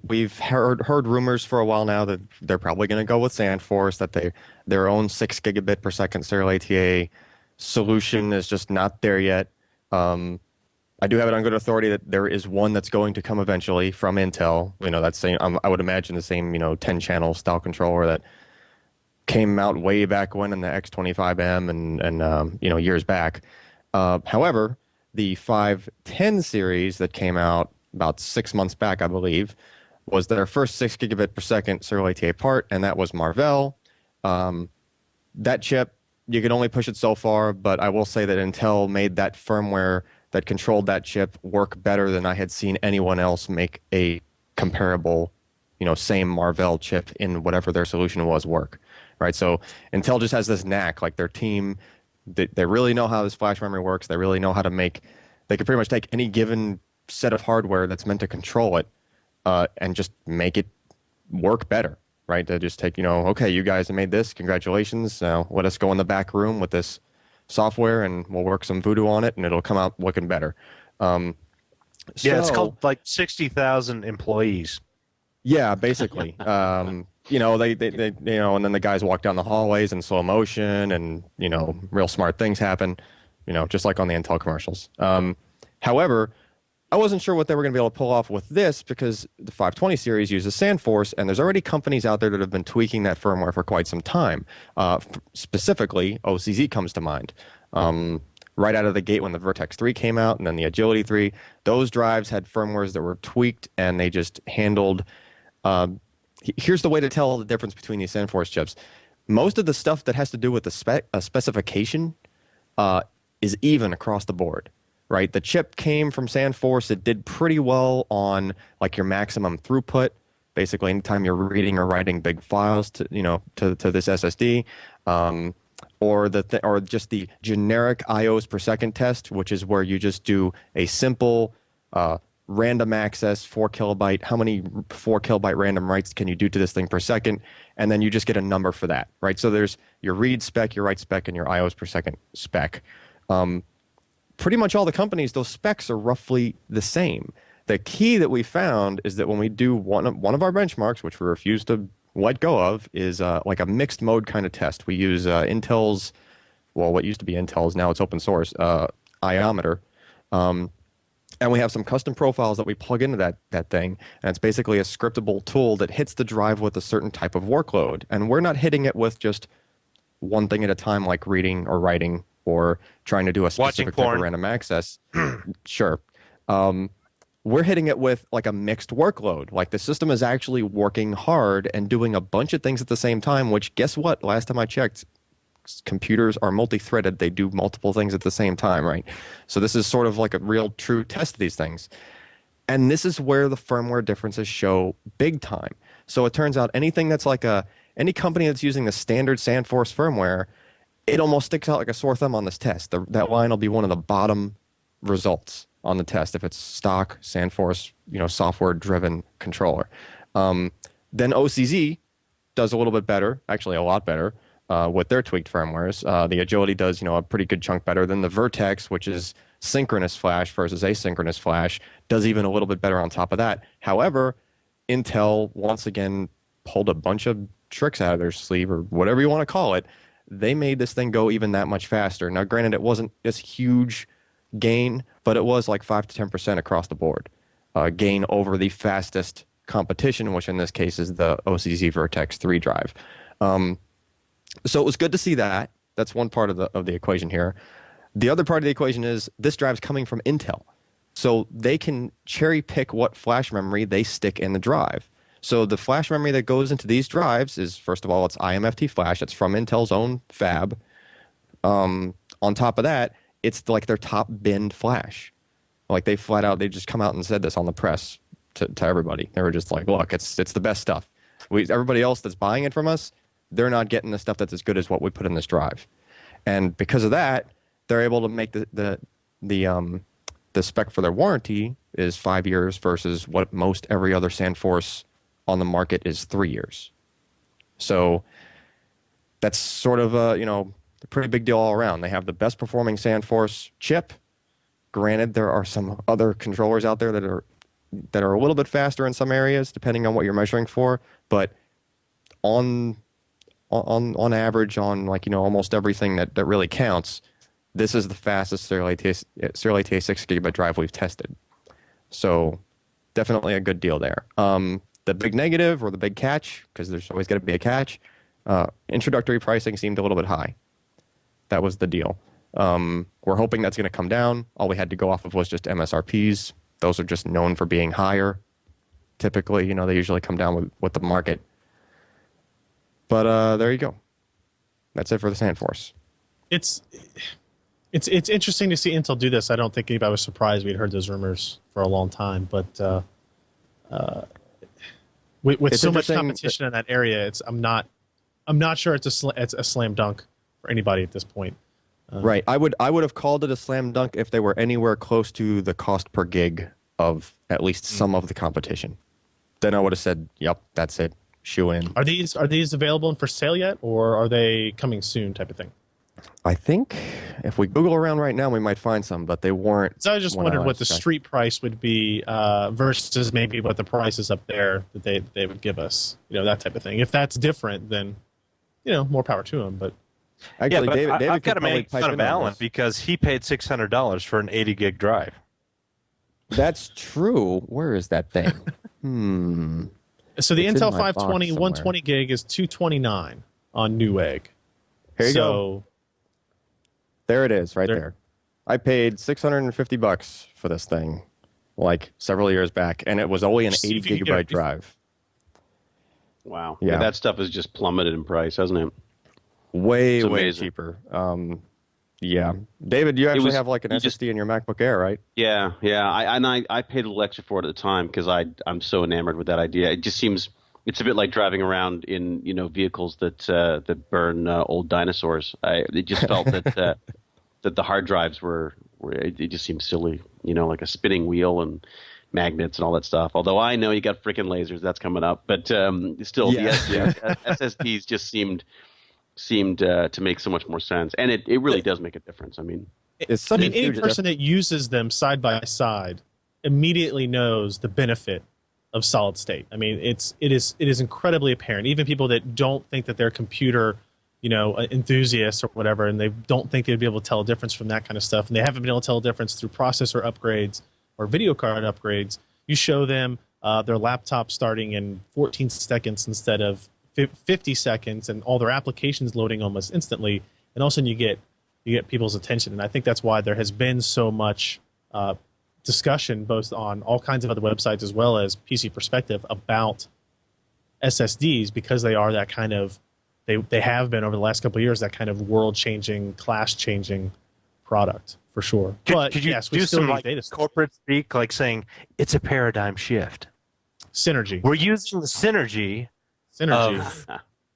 We've heard rumors for a while now that they're probably going to go with SandForce, that their own 6 gigabit per second serial ATA solution is just not there yet. I do have it on good authority that there is one that's going to come eventually from Intel. That same, I would imagine the same 10-channel style controller that came out way back when in the X25M and years back. However, the 510 series that came out about 6 months back, I believe, was their first 6 gigabit per second serial ATA part, and that was Marvell. That chip, you could only push it so far, but I will say that Intel made that firmware that controlled that chip work better than I had seen anyone else make a comparable, same Marvell chip in whatever their solution was work, right? So Intel just has this knack, like their team, they really know how this flash memory works. They really know how to they can pretty much take any given set of hardware that's meant to control it and just make it work better, right? To just take, okay, you guys have made this, congratulations. Now let us go in the back room with this software and we'll work some voodoo on it and it'll come out looking better. It's called like 60,000 employees. Yeah, basically. They and then the guys walk down the hallways in slow motion and, real smart things happen, just like on the Intel commercials. However, I wasn't sure what they were going to be able to pull off with this because the 520 series uses SandForce, and there's already companies out there that have been tweaking that firmware for quite some time. Specifically, OCZ comes to mind. Right out of the gate when the Vertex 3 came out and then the Agility 3, those drives had firmwares that were tweaked, and they just handled... here's the way to tell the difference between these SandForce chips. Most of the stuff that has to do with the specification is even across the board. Right, the chip came from SandForce. It did pretty well on like your maximum throughput. Basically, anytime you're reading or writing big files to this SSD, or just the generic IOs per second test, which is where you just do a simple random access 4 kilobyte. How many 4 kilobyte random writes can you do to this thing per second? And then you just get a number for that. Right, so there's your read spec, your write spec, and your IOs per second spec. Pretty much all the companies, those specs are roughly the same. The key that we found is that when we do one of our benchmarks, which we refuse to let go of, is like a mixed mode kind of test. We use Intel's, what used to be Intel's, now it's open source, iometer. And we have some custom profiles that we plug into that thing. And it's basically a scriptable tool that hits the drive with a certain type of workload. And we're not hitting it with just one thing at a time, like reading or writing, or trying to do a specific type of random access. Sure. we're hitting it with like a mixed workload. Like the system is actually working hard and doing a bunch of things at the same time, which guess what? Last time I checked, computers are multi-threaded. They do multiple things at the same time, right? So this is sort of like a real true test of these things. And this is where the firmware differences show big time. So it turns out anything that's like any company that's using the standard SandForce firmware, it almost sticks out like a sore thumb on this test. That line will be one of the bottom results on the test if it's stock SandForce, software-driven controller. Then OCZ does a little bit better, actually a lot better, with their tweaked firmwares. The Agility does, a pretty good chunk better than the Vertex, which is synchronous flash versus asynchronous flash, does even a little bit better on top of that. However, Intel once again pulled a bunch of tricks out of their sleeve, or whatever you want to call it. They made this thing go even that much faster. Now, granted, it wasn't this huge gain, but it was like 5 to 10% across the board gain over the fastest competition, which in this case is the OCZ Vertex 3 drive. So it was good to see that. That's one part of the equation here. The other part of the equation is this drive's coming from Intel. So they can cherry pick what flash memory they stick in the drive. So the flash memory that goes into these drives is, first of all, it's IMFT flash. It's from Intel's own fab. On top of that, it's like their top binned flash. Like they just come out and said this on the press to everybody. They were just like, look, it's the best stuff. Everybody else that's buying it from us, they're not getting the stuff that's as good as what we put in this drive. And because of that, they're able to make the spec for their warranty is 5 years versus what most every other SandForce on the market is 3 years. So that's sort of a pretty big deal all around. They have the best performing SandForce chip. Granted, there are some other controllers out there that are a little bit faster in some areas, depending on what you're measuring for. But on average, on almost everything that really counts, this is the fastest Serial ATA 6 gigabit drive we've tested. So definitely a good deal there. The big negative or the big catch, because there's always going to be a catch, introductory pricing seemed a little bit high. That was the deal. We're hoping that's going to come down. All we had to go off of was just MSRPs. Those are just known for being higher. Typically, they usually come down with the market. But there you go. That's it for the SandForce. It's interesting to see Intel do this. I don't think anybody was surprised. We'd heard those rumors for a long time, but with so much competition in that area, I'm not sure it's a slam dunk for anybody at this point. Right. I would have called it a slam dunk if they were anywhere close to the cost per gig of at least some of the competition. Then I would have said, "Yep, that's it. Shoe in." Are these available and for sale yet, or are they coming soon? Type of thing. I think if we Google around right now, we might find some, but they weren't. So I just wondered what the street price would be versus maybe what the price is up there that they would give us. That type of thing. If that's different, then more power to them. But actually, David I've got to make fun of Alan because he paid $600 for an 80 gig drive. That's true. Where is that thing? So the Intel 520 120 gig is $229 on Newegg. Here you go. There it is, right there. I paid $650 for this thing, like several years back, and it was only an 80 gigabyte drive. Wow. Yeah, that stuff has just plummeted in price, hasn't it? Way cheaper. Yeah. David, you actually have like an SSD in your MacBook Air, right? Yeah. I paid a little extra for it at the time because I'm so enamored with that idea. It just seems it's a bit like driving around in vehicles that burn old dinosaurs. It just felt that that the hard drives were it just seemed silly, like a spinning wheel and magnets and all that stuff. Although I know you got freaking lasers, that's coming up, but still, the SSDs just seemed to make so much more sense, and it really does make a difference. I mean, any person that uses them side by side immediately knows the benefit of solid state. I mean, it is incredibly apparent. Even people that don't think that they're computer, enthusiasts or whatever, and they don't think they'd be able to tell a difference from that kind of stuff, and they haven't been able to tell a difference through processor upgrades or video card upgrades. You show them their laptop starting in 14 seconds instead of 50 seconds, and all their applications loading almost instantly, and all of a sudden you get people's attention. And I think that's why there has been so much discussion both on all kinds of other websites as well as PC Perspective about SSDs because they are that kind of they have been over the last couple of years that kind of world-changing, class-changing product for sure. Could you yes, we do still some need like data storage. corporate speak, like saying it's a paradigm shift? Synergy. We're using the synergy. Of,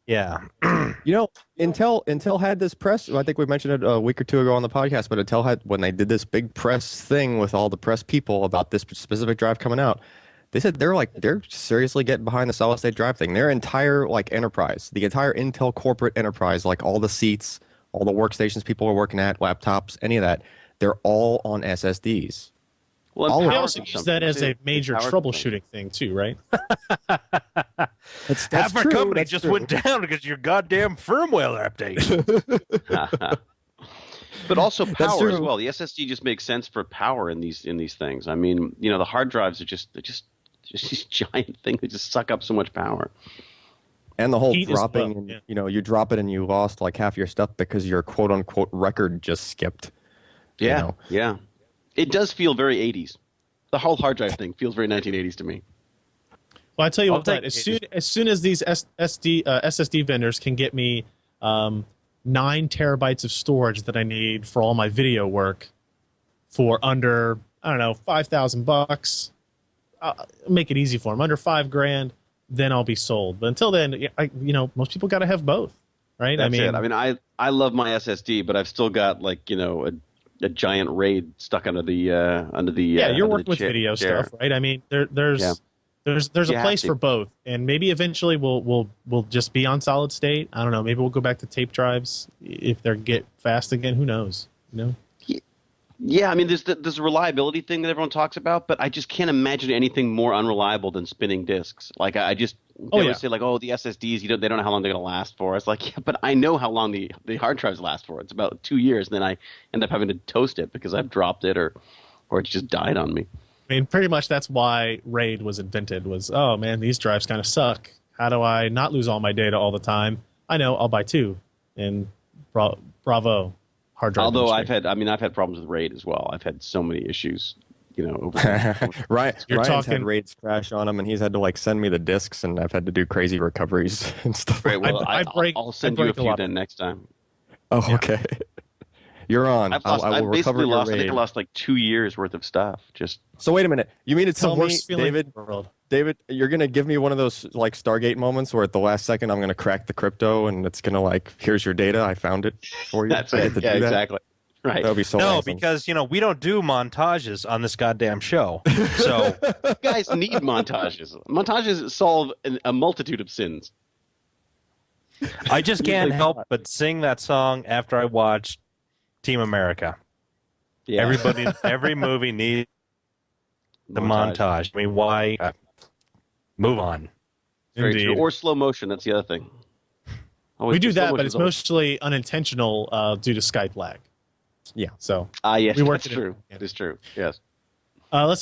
yeah. Intel had this press. I think we mentioned it a week or two ago on the podcast. But Intel had, when they did this big press thing with all the press people about this specific drive coming out, they said they're seriously getting behind the solid state drive thing. Their entire enterprise, the entire Intel corporate enterprise, like all the seats, all the workstations people are working at, laptops, any of that, they're all on SSDs. Well, they also use that as a major troubleshooting thing too, right? That's Half our true. company That's just true. went down because of your goddamn firmware update. But also That's power as true. well. The SSD just makes sense for power in these things. I mean, the hard drives are just these giant things that just suck up so much power. And the whole Heat as dropping, well, and, yeah. you drop it and you lost like half your stuff because your quote unquote record just skipped. Yeah, yeah. It does feel very 80s. The whole hard drive thing feels very 1980s to me. Well, I tell you I'll what, take as soon as these SSD vendors can get me 9 terabytes of storage that I need for all my video work for under, I don't know, $5,000, make it easy for them. Under $5,000, then I'll be sold. But until then, most people got to have both, right? That's it. I mean, I love my SSD, but I've still got a giant RAID stuck under the you're working with video chair. stuff, right? I mean, there's a place for both, and maybe eventually we'll just be on solid state. I don't know. Maybe we'll go back to tape drives if they get fast again. Who knows? Yeah, I mean, there's a reliability thing that everyone talks about, but I just can't imagine anything more unreliable than spinning disks. Like I just always say the SSDs, they don't know how long they're going to last for. It's like, yeah, but I know how long the hard drives last for. It's about 2 years, and then I end up having to toast it because I've dropped it or it's just died on me. I mean, pretty much that's why RAID was invented. Was, oh man, these drives kind of suck. How do I not lose all my data all the time? I know, I'll buy 2, and bravo. Hard drive Although industry. I've had problems with RAID as well. I've had so many issues, over Ryan's talking- had RAIDs crash on him, and he's had to send me the discs, and I've had to do crazy recoveries and stuff. Right, well, I'll send you a few lot. then next time. Oh, okay. You're on. I've I will recover your I think RAID. I lost 2 years worth of stuff. Just So wait a minute. You mean to It's the tell me, worst feeling in David, the world. you're going to give me one of those Stargate moments where at the last second I'm going to crack the crypto and it's going to here's your data. I found it for you. that's I it. get to Yeah, do that? exactly. Right. That would be so No, awesome. because we don't do montages on this goddamn show. So You guys need montages. Montages solve a multitude of sins. I just can't help but sing that song after I watched Team America. Yeah. Every movie needs the montage. I mean, why? Move on. Very Indeed. true. Or slow motion. That's the other thing. We do Slow that, but motion's it's always- mostly unintentional due to Skype lag. Yeah. So yes, we worked that's it in. true. That is true. Yes. we'll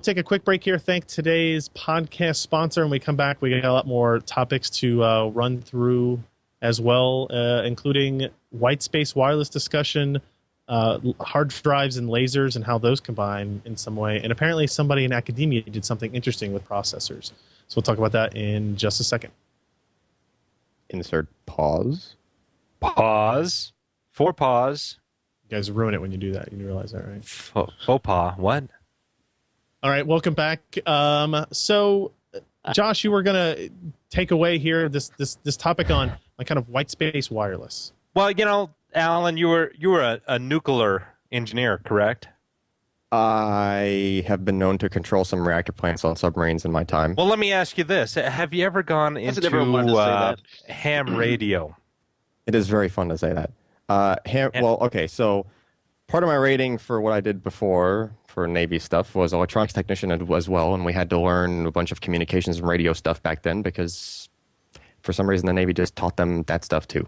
take a quick break here. Thank today's podcast sponsor, and we come back. We got a lot more topics to run through as well, including white space wireless discussion, hard drives and lasers, and how those combine in some way. And apparently, somebody in academia did something interesting with processors. So we'll talk about that in just a second. Insert pause. Pause. For pause. You guys ruin it when you do that. You realize that, right? Faux pas. What? All right, welcome back. So, Josh, you were gonna take away here this topic on kind of white space wireless. Well, Alan, you were a nuclear engineer, correct? I have been known to control some reactor plants on submarines in my time. Well, let me ask you this: have you ever gone Hasn't everyone wanted to say that? ham radio? It is very fun to say that. Well, okay, so part of my rating for what I did before for Navy stuff was electronics technician as well, and we had to learn a bunch of communications and radio stuff back then because for some reason the Navy just taught them that stuff too.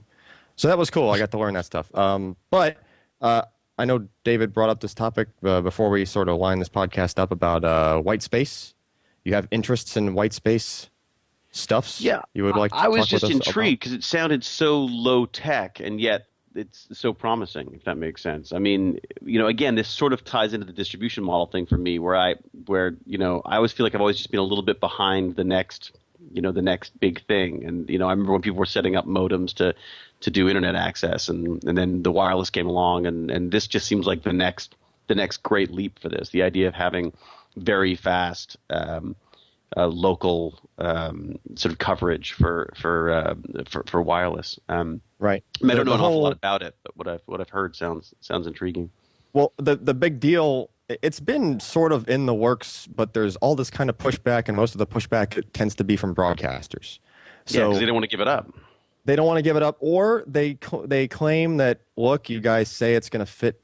So that was cool. I got to learn that stuff. But I know David brought up this topic before we sort of line this podcast up about white space. You have interests in white space stuffs? Yeah. You would like to I was talk with just us intrigued because it sounded so low tech, and yet it's so promising, if that makes sense. I mean, again, this sort of ties into the distribution model thing for me, where I always feel like I've always just been a little bit behind the next big thing. And I remember when people were setting up modems to do internet access, and then the wireless came along, and this just seems like the next great leap for this. The idea of having very fast local sort of coverage for wireless. Right. I don't know an awful lot about it, but what I've heard sounds intriguing. Well, the big deal, it's been sort of in the works, but there's all this kind of pushback, and most of the pushback tends to be from broadcasters. So because they don't want to give it up. They don't want to give it up, or they claim that, look, you guys say it's going to fit.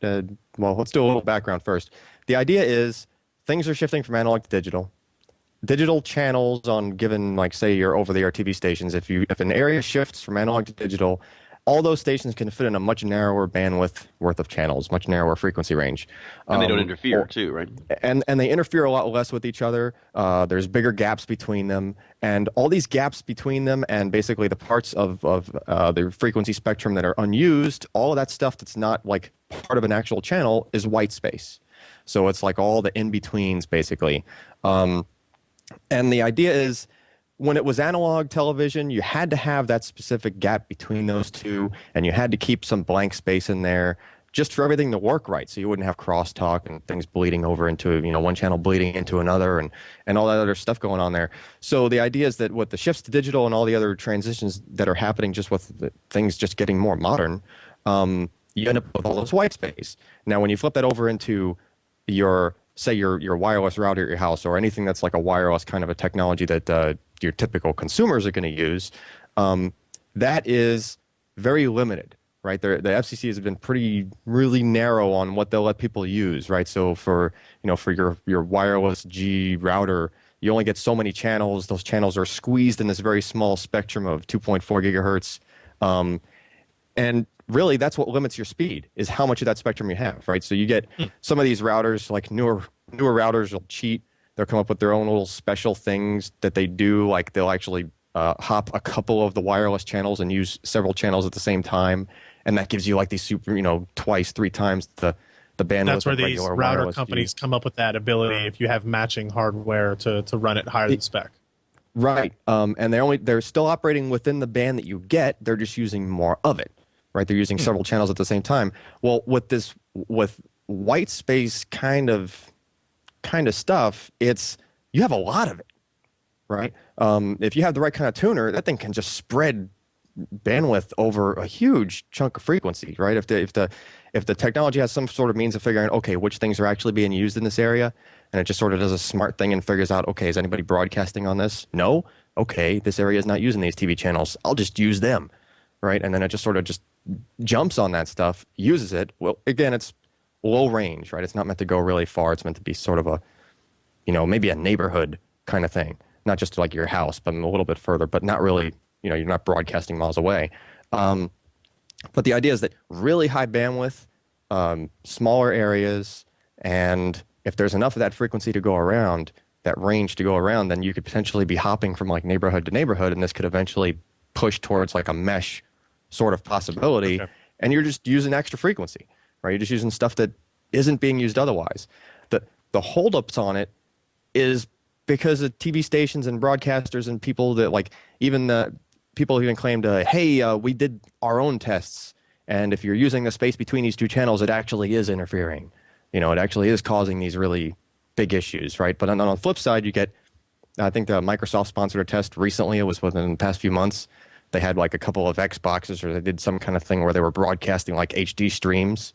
Well, let's do a little background first. The idea is things are shifting from analog to digital. Digital channels on given, like, say, your over-the-air TV stations, if an area shifts from analog to digital, all those stations can fit in a much narrower bandwidth worth of channels, much narrower frequency range. And they don't interfere too, right? And they interfere a lot less with each other. There's bigger gaps between them. And all these gaps between them and basically the parts of the frequency spectrum that are unused, all of that stuff that's not like part of an actual channel is white space. So it's like all the in-betweens, basically. And the idea is, when it was analog television, you had to have that specific gap between those two, and you had to keep some blank space in there just for everything to work right, so you wouldn't have crosstalk and things bleeding over into, one channel bleeding into another and all that other stuff going on there. So the idea is that with the shifts to digital and all the other transitions that are happening just with things just getting more modern, you end up with all this white space. Now, when you flip that over into your wireless router at your house, or anything that's like a wireless kind of a technology that your typical consumers are going to use, that is very limited, right? The FCC has been really narrow on what they'll let people use, right? So for your wireless G router, you only get so many channels. Those channels are squeezed in this very small spectrum of 2.4 gigahertz. And really, that's what limits your speed, is how much of that spectrum you have, right? So you get some of these routers, like newer routers, will cheat. They'll come up with their own little special things that they do, like they'll actually hop a couple of the wireless channels and use several channels at the same time, and that gives you like these super, twice, 3 times the bandwidth. That's where these router companies come up with that ability if you have matching hardware to run it higher than spec. Right, and they're still operating within the band that you get. They're just using more of it, right? They're using several channels at the same time. Well, with white space kind of stuff, you have a lot of it, right? If you have the right kind of tuner, that thing can just spread bandwidth over a huge chunk of frequency, right? If the technology has some sort of means of figuring out, okay, which things are actually being used in this area, and it just sort of does a smart thing and figures out, okay, is anybody broadcasting on this? No? Okay, this area is not using these TV channels. I'll just use them, right? And then it just sort of just jumps on that stuff, uses it. Well, again, it's low range, right? It's not meant to go really far. It's meant to be sort of a, maybe a neighborhood kind of thing. Not just like your house, but a little bit further, but not really, you're not broadcasting miles away. But the idea is that really high bandwidth, smaller areas, and if there's enough of that frequency to go around, that range to go around, then you could potentially be hopping from like neighborhood to neighborhood, and this could eventually push towards like a mesh sort of possibility. Okay. And you're just using extra frequency, right? You're just using stuff that isn't being used otherwise. The holdups on it is because of TV stations and broadcasters and people that like, even the people even claimed, hey, we did our own tests, and if you're using the space between these two channels, it actually is interfering. It actually is causing these really big issues, right? But on the flip side, you get, I think the Microsoft sponsored a test recently. It was within the past few months. They had like a couple of Xboxes, or they did some kind of thing where they were broadcasting like HD streams,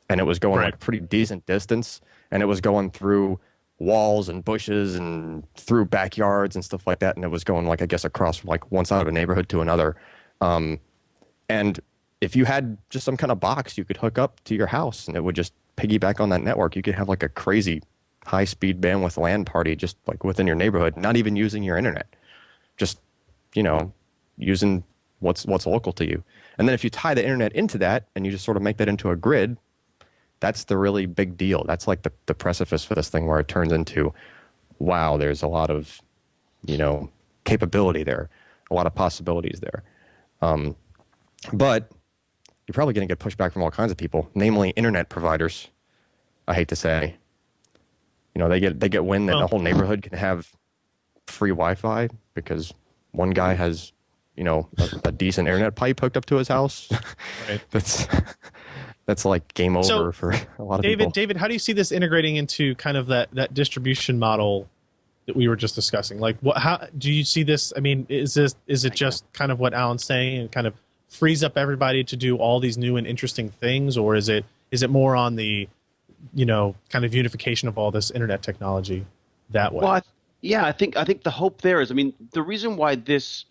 and it was going like a pretty decent distance, and it was going through walls and bushes and through backyards and stuff like that, and it was going like, I guess, across like one side of a neighborhood to another. And if you had just some kind of box you could hook up to your house and it would just piggyback on that network, you could have like a crazy high-speed bandwidth LAN party just like within your neighborhood, not even using your internet, just using what's local to you. And then if you tie the internet into that and you just sort of make that into a grid, that's the really big deal. That's like the precipice for this thing, where it turns into, wow, there's a lot of, capability there, a lot of possibilities there. But you're probably going to get pushback from all kinds of people, namely internet providers. I hate to say, they get wind that a whole neighborhood can have free Wi-Fi because one guy has, a decent internet pipe hooked up to his house. Right. That's like game over for a lot of people. David, how do you see this integrating into kind of that distribution model that we were just discussing? Like, how do you see this? I mean, is it just kind of what Alan's saying and kind of frees up everybody to do all these new and interesting things, or is it more on the, kind of unification of all this internet technology that way? Well, I think the hope there is, I mean, the reason why this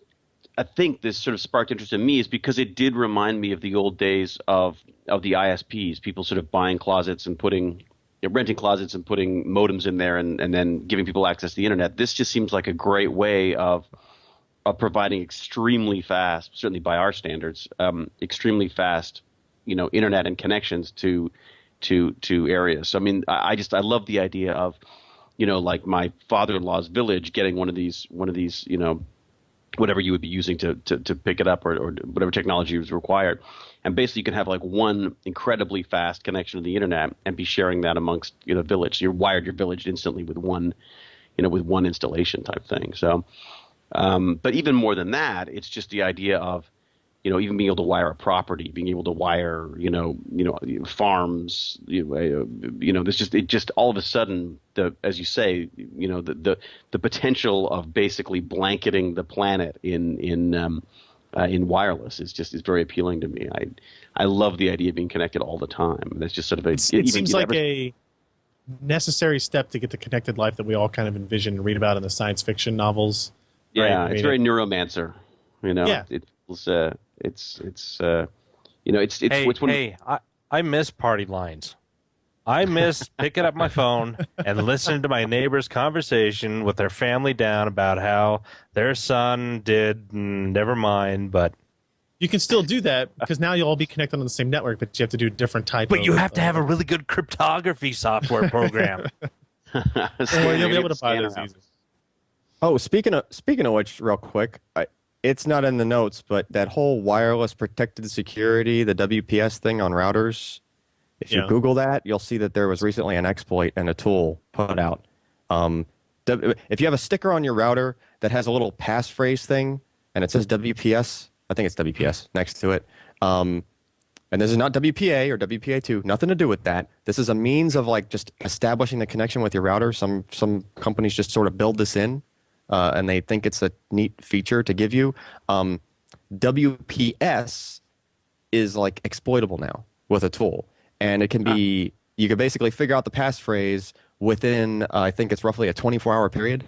sort of sparked interest in me is because it did remind me of the old days of the ISPs, people sort of buying closets and renting closets and putting modems in there and then giving people access to the internet. This just seems like a great way of providing extremely fast, certainly by our standards, extremely fast, internet and connections to areas. So I mean, I love the idea of, like my father-in-law's village getting one of these, whatever you would be using to pick it up or whatever technology was required. And basically you can have like one incredibly fast connection to the internet and be sharing that amongst, village. So you're wired your village instantly with one installation type thing. So, but even more than that, it's just the idea of, even being able to wire a property, being able to wire, farms, it just all of a sudden, as you say, the potential of basically blanketing the planet in wireless is very appealing to me. I love the idea of being connected all the time. That's just sort of it seems like a necessary step to get the connected life that we all kind of envision and read about in the science fiction novels. Yeah, right? It's very Neuromancer. Yeah. I miss party lines. I miss picking up my phone and listening to my neighbor's conversation with their family down about how their son did, never mind, but... You can still do that because now you'll all be connected on the same network, but you have to do different type But you have to have a really good cryptography software program. Or you'll be able to buy those easy. Oh, speaking of which, real quick, it's not in the notes, but that whole wireless protected security, the WPS thing on routers, if you Google that, you'll see that there was recently an exploit and a tool put out. If you have a sticker on your router that has a little passphrase thing and it says WPS, I think it's WPS next to it, and this is not WPA or WPA2, nothing to do with that. This is a means of like just establishing the connection with your router. Some companies just sort of build this in. And they think it's a neat feature to give you. WPS is like exploitable now with a tool. And it can be, you can basically figure out the passphrase within, I think it's roughly a 24-hour period.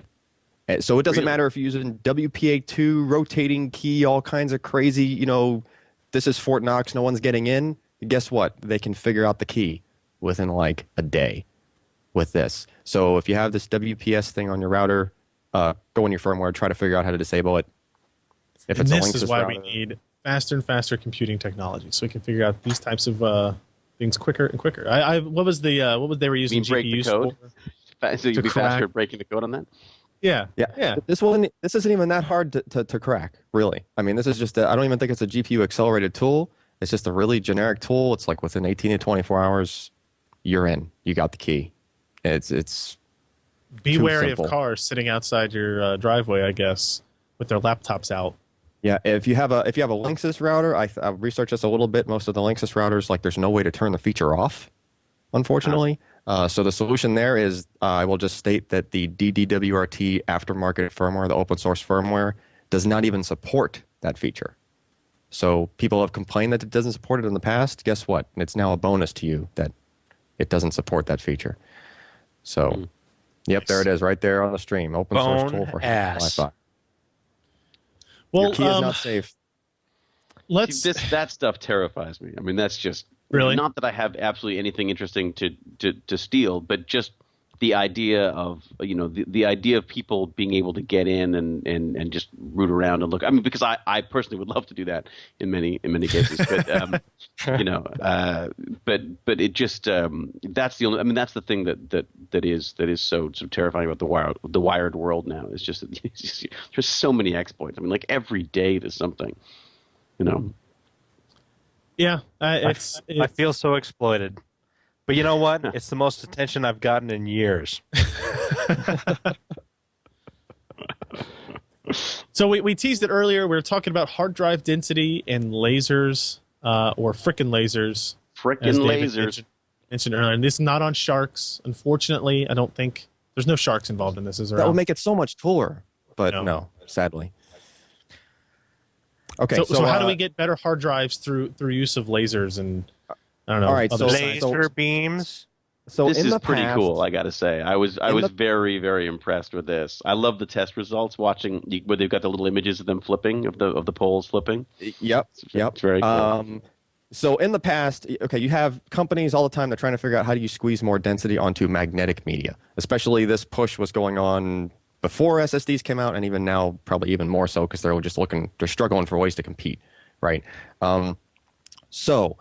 So it doesn't matter if you're using WPA2, rotating key, all kinds of crazy, this is Fort Knox, no one's getting in. Guess what? They can figure out the key within like a day with this. So if you have this WPS thing on your router, go in your firmware, try to figure out how to disable it. If it's this is why we need faster and faster computing technology, so we can figure out these types of things quicker and quicker. What was they were using GPUs for? So you'd be faster at breaking the code on that? Yeah. This isn't even that hard to crack, really. I mean, this is just I don't even think it's a GPU accelerated tool. It's just a really generic tool. It's like within 18 to 24 hours, you're in. You got the key. It's be wary of cars sitting outside your driveway, I guess, with their laptops out. Yeah, if you have a Linksys router, I've researched this a little bit. Most of the Linksys routers, like, there's no way to turn the feature off, unfortunately. So the solution there is, I will just state that the DDWRT aftermarket firmware, the open source firmware, does not even support that feature. So people have complained that it doesn't support it in the past. Guess what? It's now a bonus to you that it doesn't support that feature. So. Yep, there it is, right there on the stream. Open source tool for Wi-Fi. Well, your key is not safe. That stuff terrifies me. I mean, that's just really not that I have absolutely anything interesting to steal, but just the idea of the idea of people being able to get in and just root around and look. I mean, because I personally would love to do that in many cases, but but it just that's the only. I mean, that's the thing that is so sort of terrifying about the wired world now. It's just there's so many exploits. I mean, like every day there's something. Yeah, I feel so exploited. But you know what? It's the most attention I've gotten in years. So we teased it earlier. We were talking about hard drive density and lasers, or frickin' lasers. Frickin' lasers. Mentioned earlier. And this is not on sharks, unfortunately. I don't think there's no sharks involved in this. Is there? That would make it so much cooler, but no, sadly. Okay, so how do we get better hard drives through use of lasers and I don't know? All right, laser beams. So this is pretty cool, I got to say. I was very, very impressed with this. I love the test results, watching where they've got the little images of them flipping, of the poles flipping. Yep. It's very cool. So in the past, okay, you have companies all the time that are trying to figure out how do you squeeze more density onto magnetic media. Especially this push was going on before SSDs came out, and even now, probably even more so, because they're struggling for ways to compete, right? So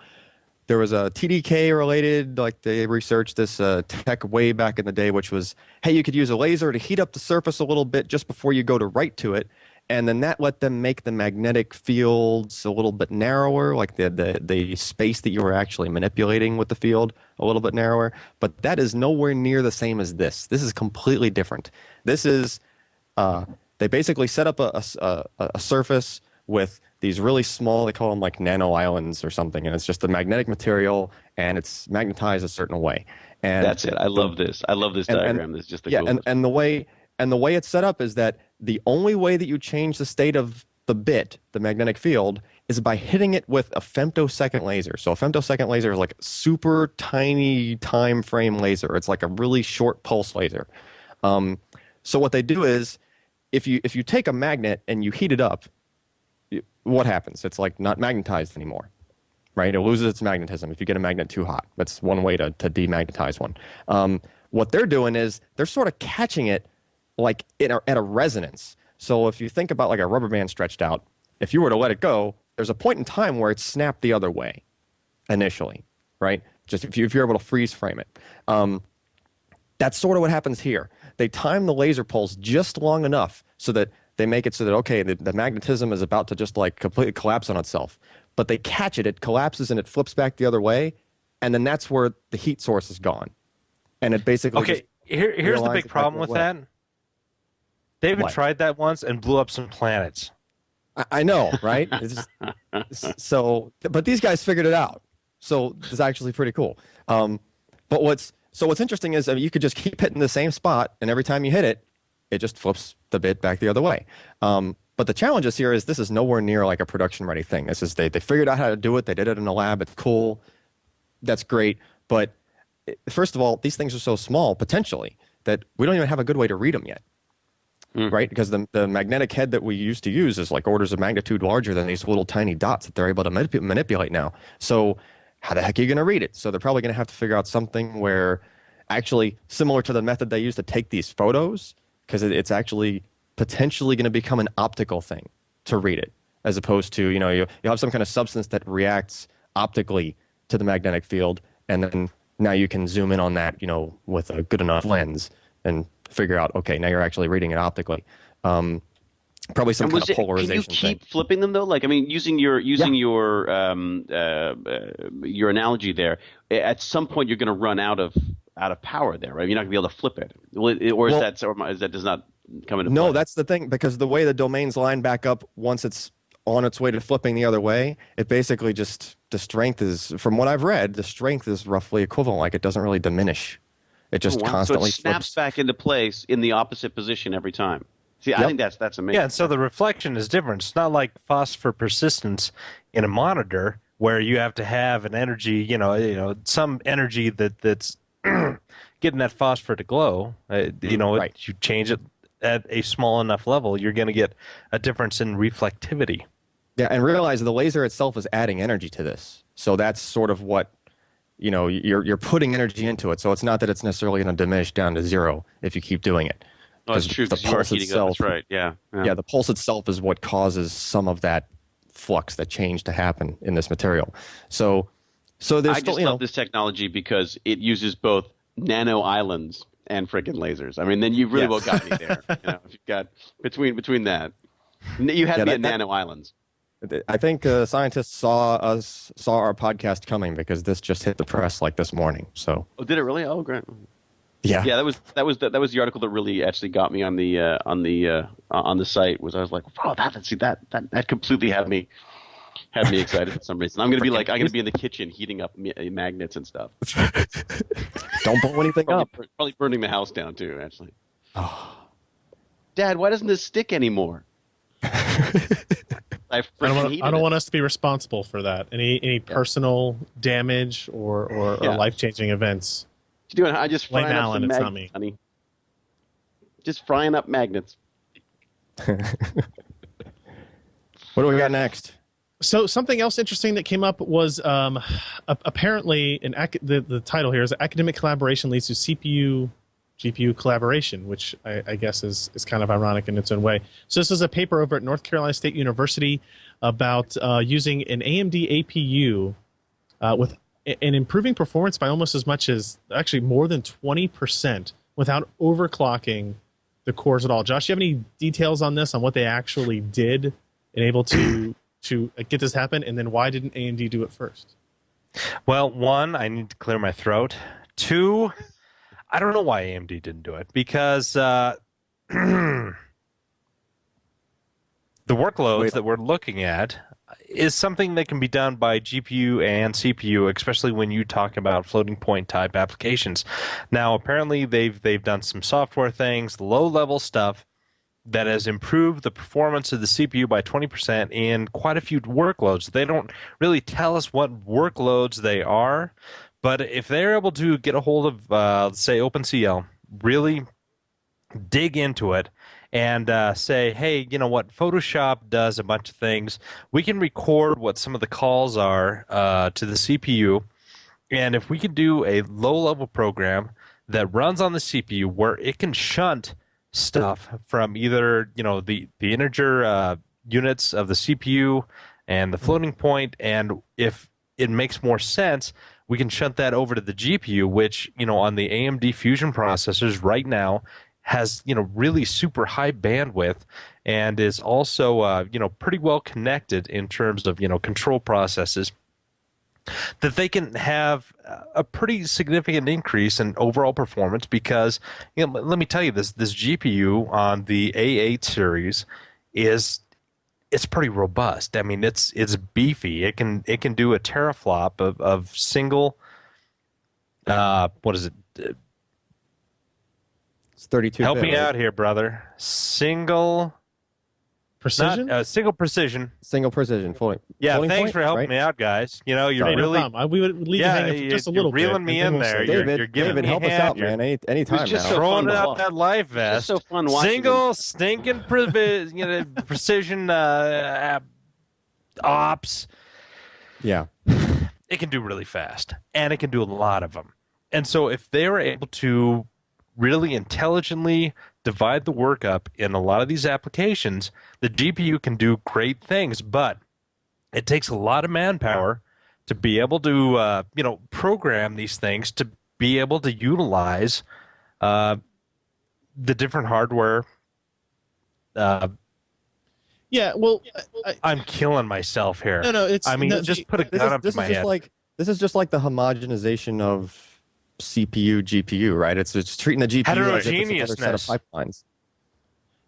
there was a TDK related, like they researched this tech way back in the day, which was, hey, you could use a laser to heat up the surface a little bit just before you go to write to it. And then that let them make the magnetic fields a little bit narrower, like the space that you were actually manipulating with the field a little bit narrower. But that is nowhere near the same as this. This is completely different. This is, they basically set up a surface with these really small, they call them like nano islands or something, and it's just the magnetic material, and it's magnetized a certain way. And that's it. I love this. I love this diagram. This is just the coolest. And the way it's set up is that the only way that you change the state of the bit, the magnetic field, is by hitting it with a femtosecond laser. So a femtosecond laser is like a super tiny time frame laser. It's like a really short pulse laser. So what they do is, if you take a magnet and you heat it up, what happens? It's like not magnetized anymore, right? It loses its magnetism if you get a magnet too hot. That's one way to demagnetize one. What they're doing is they're sort of catching it like at a resonance. So if you think about like a rubber band stretched out, if you were to let it go, there's a point in time where it snapped the other way initially, right? Just if you're able to freeze frame it. That's sort of what happens here. They time the laser pulse just long enough so that they make it so that, okay, the magnetism is about to just like completely collapse on itself. But they catch it, it collapses and it flips back the other way, and then that's where the heat source is gone. And it basically here's the big problem with that. David tried that once and blew up some planets. I know, right? But these guys figured it out. So it's actually pretty cool. But what's interesting is, I mean, you could just keep hitting the same spot, and every time you hit it, it just flips the bit back the other way. But the challenges here is this is nowhere near like a production-ready thing. This is they figured out how to do it. They did it in a lab. It's cool. That's great. But first of all, these things are so small, potentially, that we don't even have a good way to read them yet. Right? Because the magnetic head that we used to use is like orders of magnitude larger than these little tiny dots that they're able to manipulate now. So how the heck are you going to read it? So they're probably going to have to figure out something where actually similar to the method they use to take these photos, because it's actually potentially going to become an optical thing to read it, as opposed to, you have some kind of substance that reacts optically to the magnetic field, and then now you can zoom in on that, with a good enough lens and figure out, okay, now you're actually reading it optically. Probably some kind of polarization. Can you keep flipping them though? Like, I mean, using your analogy there, at some point you're going to run out of power there, right? You're not going to be able to flip it, or that does not come into play? No, that's the thing, because the way the domains line back up once it's on its way to flipping the other way, it basically just, the strength is, from what I've read, the strength is roughly equivalent. Like, it doesn't really diminish. It just constantly so it snaps flips back into place in the opposite position every time. See, I think that's amazing. Yeah, and so the reflection is different. It's not like phosphor persistence in a monitor where you have to have an energy, some energy that's getting that phosphor to glow. Right. You change it at a small enough level, you're going to get a difference in reflectivity. Yeah, and realize the laser itself is adding energy to this. So that's sort of what, you're putting energy into it. So it's not that it's necessarily going to diminish down to zero if you keep doing it. Oh, that's true. The pulse itself, that's right. Yeah. The pulse itself is what causes some of that flux, that change to happen in this material. So there's I just love this technology because it uses both nano islands and freaking lasers. I mean, then you really well got me there. If you've got between that, you had me at nano islands. I think scientists saw our podcast coming because this just hit the press like this morning. So. Oh, did it really? Oh, great. Yeah. Yeah, that was the article that really actually got me on the site. Was I was like, wow, that completely had me excited for some reason. I'm gonna be in the kitchen heating up magnets and stuff. Don't blow anything up. Probably burning the house down too. Actually. Oh. Dad, why doesn't this stick anymore? I don't want us to be responsible for that. Any personal damage or life-changing events. What you doing? I just frying up Alan, some it's magnets, not me. honey. Just frying up magnets. What do we got next? So something else interesting that came up was apparently the title here is academic collaboration leads to CPU GPU collaboration, which I guess is kind of ironic in its own way. So this is a paper over at North Carolina State University about using an AMD APU with and improving performance by almost as much as actually more than 20% without overclocking the cores at all. Josh, do you have any details on this, on what they actually did and able to get this happen, and then why didn't AMD do it first? Well, one, I need to clear my throat. Two, I don't know why AMD didn't do it, because the workloads that we're looking at is something that can be done by GPU and CPU, especially when you talk about floating point type applications. Now, apparently they've done some software things, low-level stuff, that has improved the performance of the CPU by 20% in quite a few workloads. They don't really tell us what workloads they are, but if they're able to get a hold of, say, OpenCL, really dig into it, and say, hey, you know what, Photoshop does a bunch of things. We can record what some of the calls are to the CPU, and if we can do a low-level program that runs on the CPU where it can shunt stuff from either, you know, the integer units of the CPU and the floating point, and if it makes more sense, we can shunt that over to the GPU, which, you know, on the AMD Fusion processors right now has, you know, really super high bandwidth and is also, you know, pretty well connected in terms of, you know, control processes, that they can have a pretty significant increase in overall performance because, you know, let me tell you, this GPU on the A8 series it's pretty robust. I mean, it's beefy. It can do a teraflop of single what is it? It's 32. Help me out here, brother. Single precision. Single precision. Single precision. Floating. Yeah, floating thanks point, for helping right? me out, guys. You know, you're Hey, no really problem. We would leave you hanging for just a little bit. You're reeling me in there. You're giving David, me help a us hand. out, man. Anytime just now. so Throwing fun to out watch. that life It's vest. just so fun watching Single stinking precision ops. Yeah. It can do really fast, and it can do a lot of them. And so if they were able to really intelligently divide the work up in a lot of these applications, the GPU can do great things, but it takes a lot of manpower to be able to, you know, program these things to be able to utilize the different hardware. Yeah, well, I'm killing myself here. No, it's. I mean, just put a gun up to my head. This is just like the homogenization of CPU GPU, right? It's treating the GPU as if it's another set of pipelines.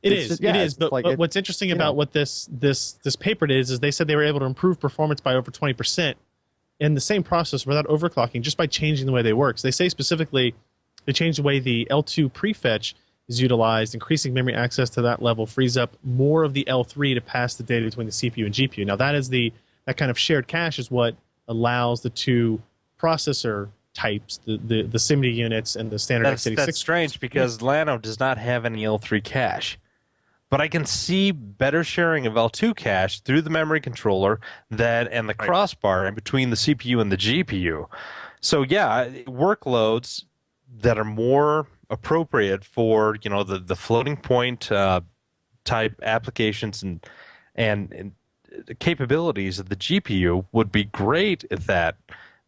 It is. But what's interesting about what this paper did is they said they were able to improve performance by over 20% in the same process without overclocking, just by changing the way they work. So they say specifically they changed the way the L2 prefetch is utilized, increasing memory access to that level frees up more of the L3 to pass the data between the CPU and GPU. Now that kind of shared cache is what allows the two processor types, the SIMD units and the standard x86. That's strange because Llano does not have any L3 cache. But I can see better sharing of L2 cache through the memory controller and the crossbar in between the CPU and the GPU. So yeah, workloads that are more appropriate for, you know, the floating point type applications and the capabilities of the GPU would be great at that.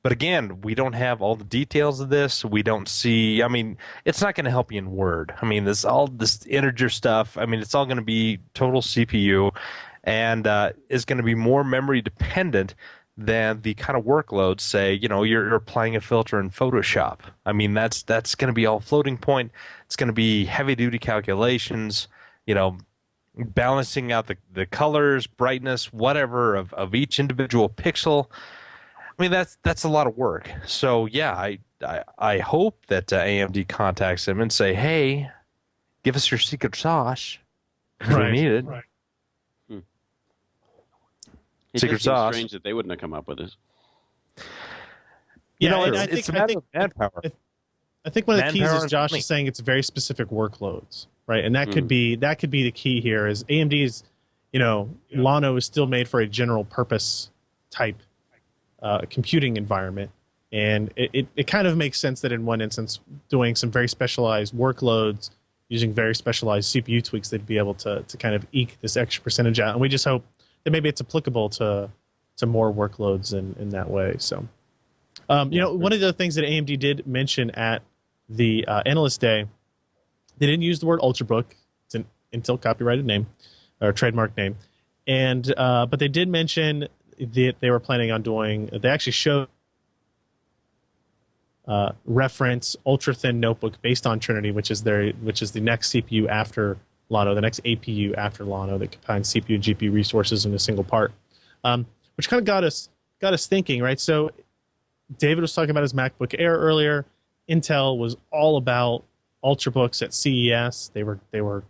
But again, we don't have all the details of this. We don't see, I mean, it's not going to help you in Word. I mean, all this integer stuff, I mean, it's all going to be total CPU. and is going to be more memory dependent than the kind of workloads, say, you're applying a filter in Photoshop. I mean, that's going to be all floating point. It's going to be heavy duty calculations, balancing out the colors, brightness, whatever of each individual pixel. I mean, that's a lot of work. So yeah, I hope that AMD contacts him and say, hey, give us your secret sauce because we need it. Right. It Secret just seems sauce. strange that they wouldn't have come up with this. Yeah, it's a matter of manpower. I think one of the keys Manpower is and Josh money. is saying it's very specific workloads, right? And that could be the key here. Is AMD's, Llano is still made for a general purpose type computing environment, and it kind of makes sense that in one instance, doing some very specialized workloads using very specialized CPU tweaks, they'd be able to kind of eke this extra percentage out. And we just hope that maybe it's applicable to more workloads in that way. So, one of the things that AMD did mention at the Analyst Day, they didn't use the word Ultrabook. It's an Intel copyrighted name or trademark name, and but they did mention that they were planning on doing. They actually showed reference ultra thin notebook based on Trinity, which is the next CPU after Llano, the next APU after Llano that combines CPU and GPU resources in a single part, which kind of got us thinking, right? So David was talking about his MacBook Air earlier. Intel was all about Ultrabooks at CES. They were.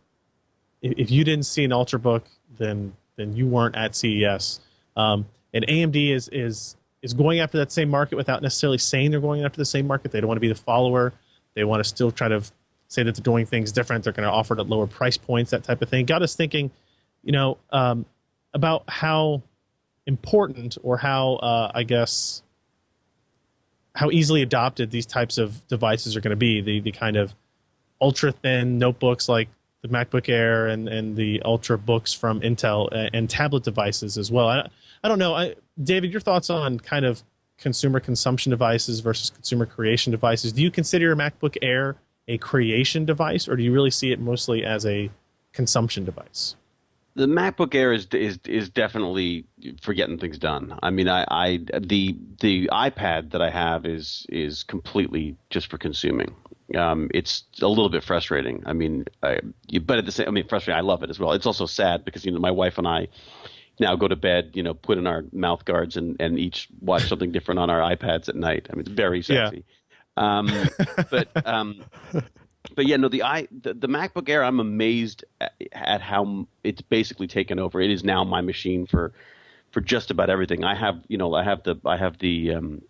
If you didn't see an Ultrabook, then you weren't at CES. And AMD is going after that same market without necessarily saying they're going after the same market. They don't want to be the follower. They want to still try to say that they're doing things different. They're going to offer it at lower price points, that type of thing. Got us thinking, about how important or how, how easily adopted these types of devices are going to be. The kind of ultra-thin notebooks like the MacBook Air and the Ultrabooks from Intel and tablet devices as well. I don't know. David, your thoughts on kind of consumer consumption devices versus consumer creation devices. Do you consider your MacBook Air a creation device, or do you really see it mostly as a consumption device? The MacBook Air is definitely for getting things done. I mean, the iPad that I have is completely just for consuming. It's a little bit frustrating. I mean, but at the same, frustrating. I love it as well. It's also sad because my wife and I now go to bed, put in our mouth guards and each watch something different on our iPads at night. I mean, it's very sexy. Yeah. But yeah, no, the MacBook Air, I'm amazed at how it's basically taken over. It is now my machine for just about everything. I have the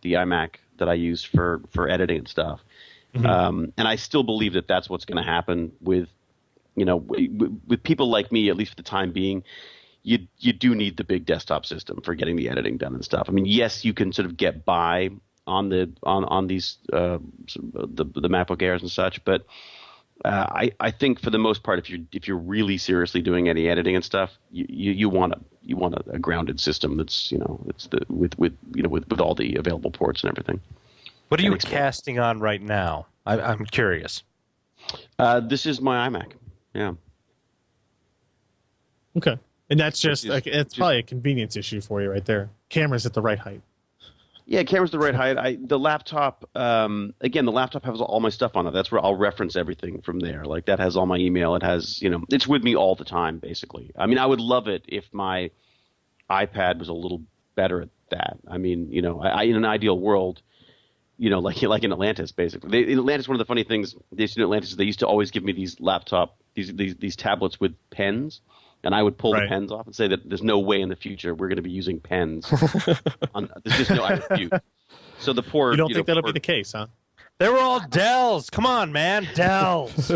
iMac that I use for editing and stuff. Mm-hmm. And I still believe that that's what's going to happen with people like me, at least for the time being. You do need the big desktop system for getting the editing done and stuff. I mean, yes, you can sort of get by on these the MacBook Airs and such, but I think for the most part, if you're really seriously doing any editing and stuff, you want a grounded system that's with all the available ports and everything. What are you casting on right now? I'm curious. This is my iMac. Yeah. Okay. And that's it's probably a convenience issue for you right there. Camera's at the right height. Yeah, camera's the right height. The laptop, again, the laptop has all my stuff on it. That's where I'll reference everything from there. Like that has all my email. It has, it's with me all the time, basically. I mean, I would love it if my iPad was a little better at that. I mean, I in an ideal world, like in Atlantis, basically. In Atlantis, one of the funny things they used to do in Atlantis is they used to always give me these these tablets with pens. And I would pull the pens off and say that there's no way in the future we're going to be using pens. There's just no, I refuse. So the poor. You don't think that'll be the case, huh? They were all Dells. Come on, man, Dells.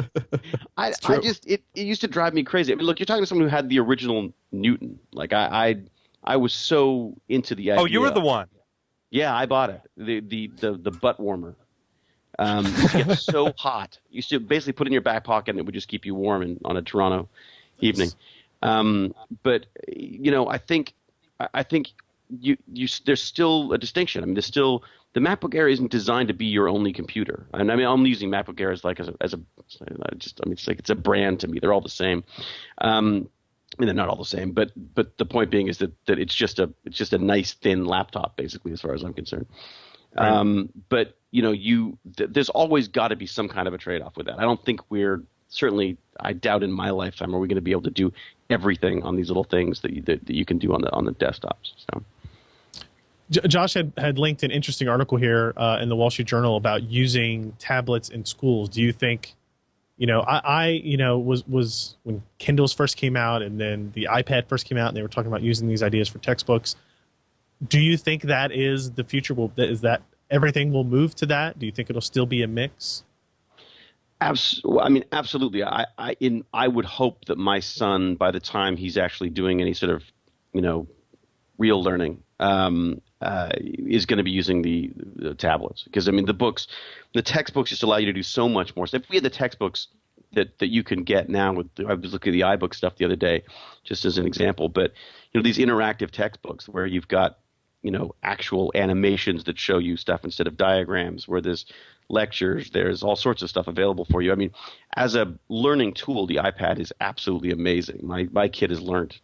It used to drive me crazy. I mean, look, you're talking to someone who had the original Newton. Like I was so into the idea. Oh, you were the one. Yeah, I bought it. The butt warmer. It used to get so hot. You used to basically put it in your back pocket and it would just keep you warm on a Toronto evening. But I think there's still a distinction. I mean, the MacBook Air isn't designed to be your only computer. And I mean, I'm using MacBook Air it's like it's a brand to me. They're all the same. I mean, they're not all the same, but the point being is that it's just a nice thin laptop, basically, as far as I'm concerned. Right. But there's always got to be some kind of a trade-off with that. I don't think I doubt in my lifetime are we going to be able to do everything on these little things that you can do on the desktops. So. Josh had linked an interesting article here in the Wall Street Journal about using tablets in schools. Do you think, I was when Kindles first came out and then the iPad first came out and they were talking about using these ideas for textbooks. Do you think that is the future? Is that everything will move to that? Do you think it'll still be a mix? Absolutely. I would hope that my son, by the time he's actually doing any sort of, real learning, is going to be using the tablets, because the textbooks just allow you to do so much more. So if we had the textbooks that you can get now I was looking at the iBook stuff the other day, just as an example, but these interactive textbooks where you've got actual animations that show you stuff instead of diagrams, where there's lectures, there's all sorts of stuff available for you. I mean, as a learning tool, the iPad is absolutely amazing. My kid has learned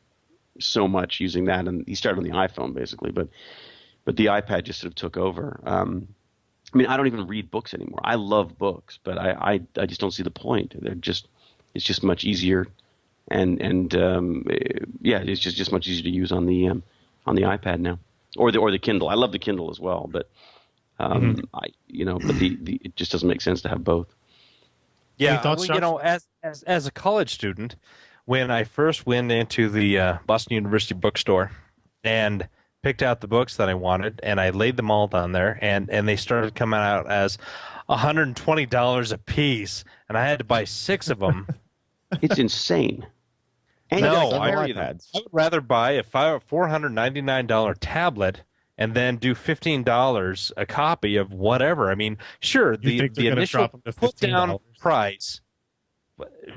so much using that, and he started on the iPhone basically, but the iPad just sort of took over. I don't even read books anymore. I love books, but I just don't see the point. It's just much easier, and it's just much easier to use on the iPad now, or the Kindle. I love the Kindle as well, but it just doesn't make sense to have both. Yeah, as a college student, when I first went into the Boston University bookstore and picked out the books that I wanted, and I laid them all down there, and they started coming out as $120 a piece, and I had to buy 6 of them. It's insane. And I would rather buy a $499 tablet and then do $15 a copy of whatever. I mean, sure, the initial put down price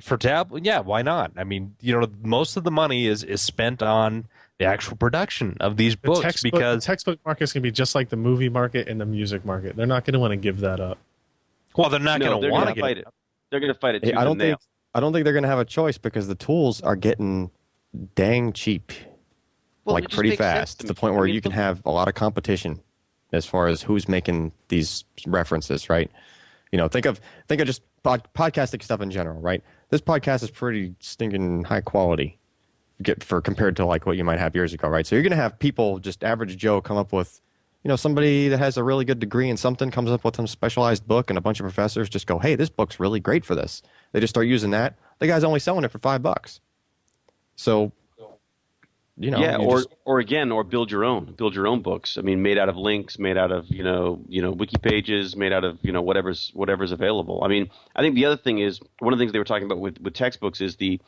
for tablet, yeah, why not? I mean, most of the money is spent on the actual production of these books, because the textbook market is going to be just like the movie market and the music market. They're not going to want to give that up. Well, they're not going to want to fight it. They're going to fight it. I don't think they're going to have a choice, because the tools are getting dang cheap, pretty fast, to the point where you can have a lot of competition as far as who's making these references, right? Think of just podcasting stuff in general, right? This podcast is pretty stinking high quality compared to like what you might have years ago, right? So you're going to have people, just average Joe, come up with, somebody that has a really good degree in something comes up with some specialized book, and a bunch of professors just go, hey, this book's really great for this. They just start using that. The guy's only selling it for $5. So, or build your own books. I mean, made out of links, made out of, wiki pages, made out of, whatever's available. I mean, I think the other thing is, one of the things they were talking about with textbooks is the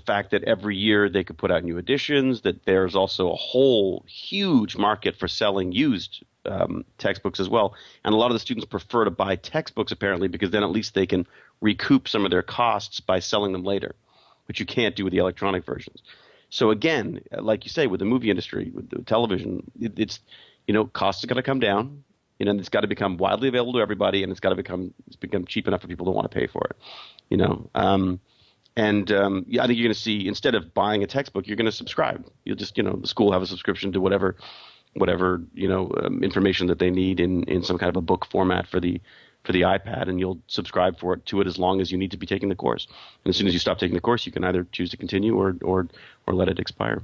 fact that every year they could put out new editions, that there's also a whole huge market for selling used textbooks as well. And a lot of the students prefer to buy textbooks, apparently, because then at least they can recoup some of their costs by selling them later, which you can't do with the electronic versions. So again, like you say, with the movie industry, with the television, it's costs are going to come down. It's got to become widely available to everybody, and it's become cheap enough for people to want to pay for it. I think you're going to see, instead of buying a textbook, you're going to subscribe. You'll just, the school have a subscription to whatever information that they need in some kind of a book format for the iPad, and you'll subscribe to it as long as you need to be taking the course. And as soon as you stop taking the course, you can either choose to continue or let it expire.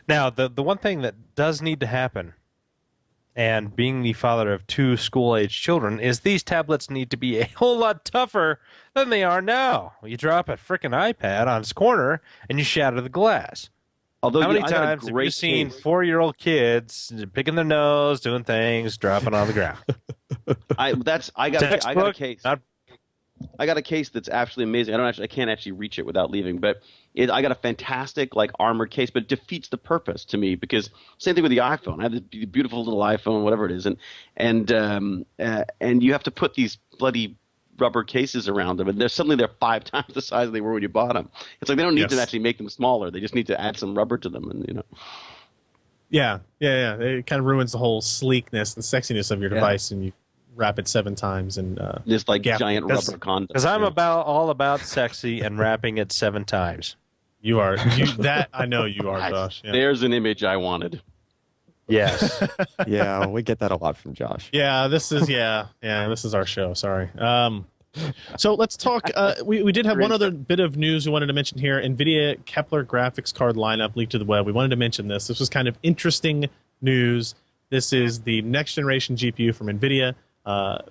Now, the one thing that does need to happen, and being the father of 2 school-age children, is these tablets need to be a whole lot tougher than they are now. You drop a frickin' iPad on its corner and you shatter the glass. Although, how many times have you seen 4-year-old kids picking their nose, doing things, dropping on the ground? I got a case. I got a case that's absolutely amazing. I can't actually reach it without leaving, but I got a fantastic armored case, but it defeats the purpose to me, because same thing with the iPhone. I have the beautiful little iPhone, whatever it is, and you have to put these bloody rubber cases around them, and they're 5 times the size they were when you bought them. It's like they don't need to actually make them smaller; they just need to add some rubber to them, and Yeah. It kind of ruins the whole sleekness and sexiness of your device, and you wrap it 7 times and just giant rubber condoms. Because I'm all about sexy and wrapping it 7 times. You are that I know you are, Josh. Yeah. There's an image I wanted. Yes. Yeah, we get that a lot from Josh. Yeah, this is our show. Sorry. So let's talk. We did have one other bit of news we wanted to mention here. NVIDIA Kepler graphics card lineup leaked to the web. We wanted to mention this. This was kind of interesting news. This is the next generation GPU from NVIDIA,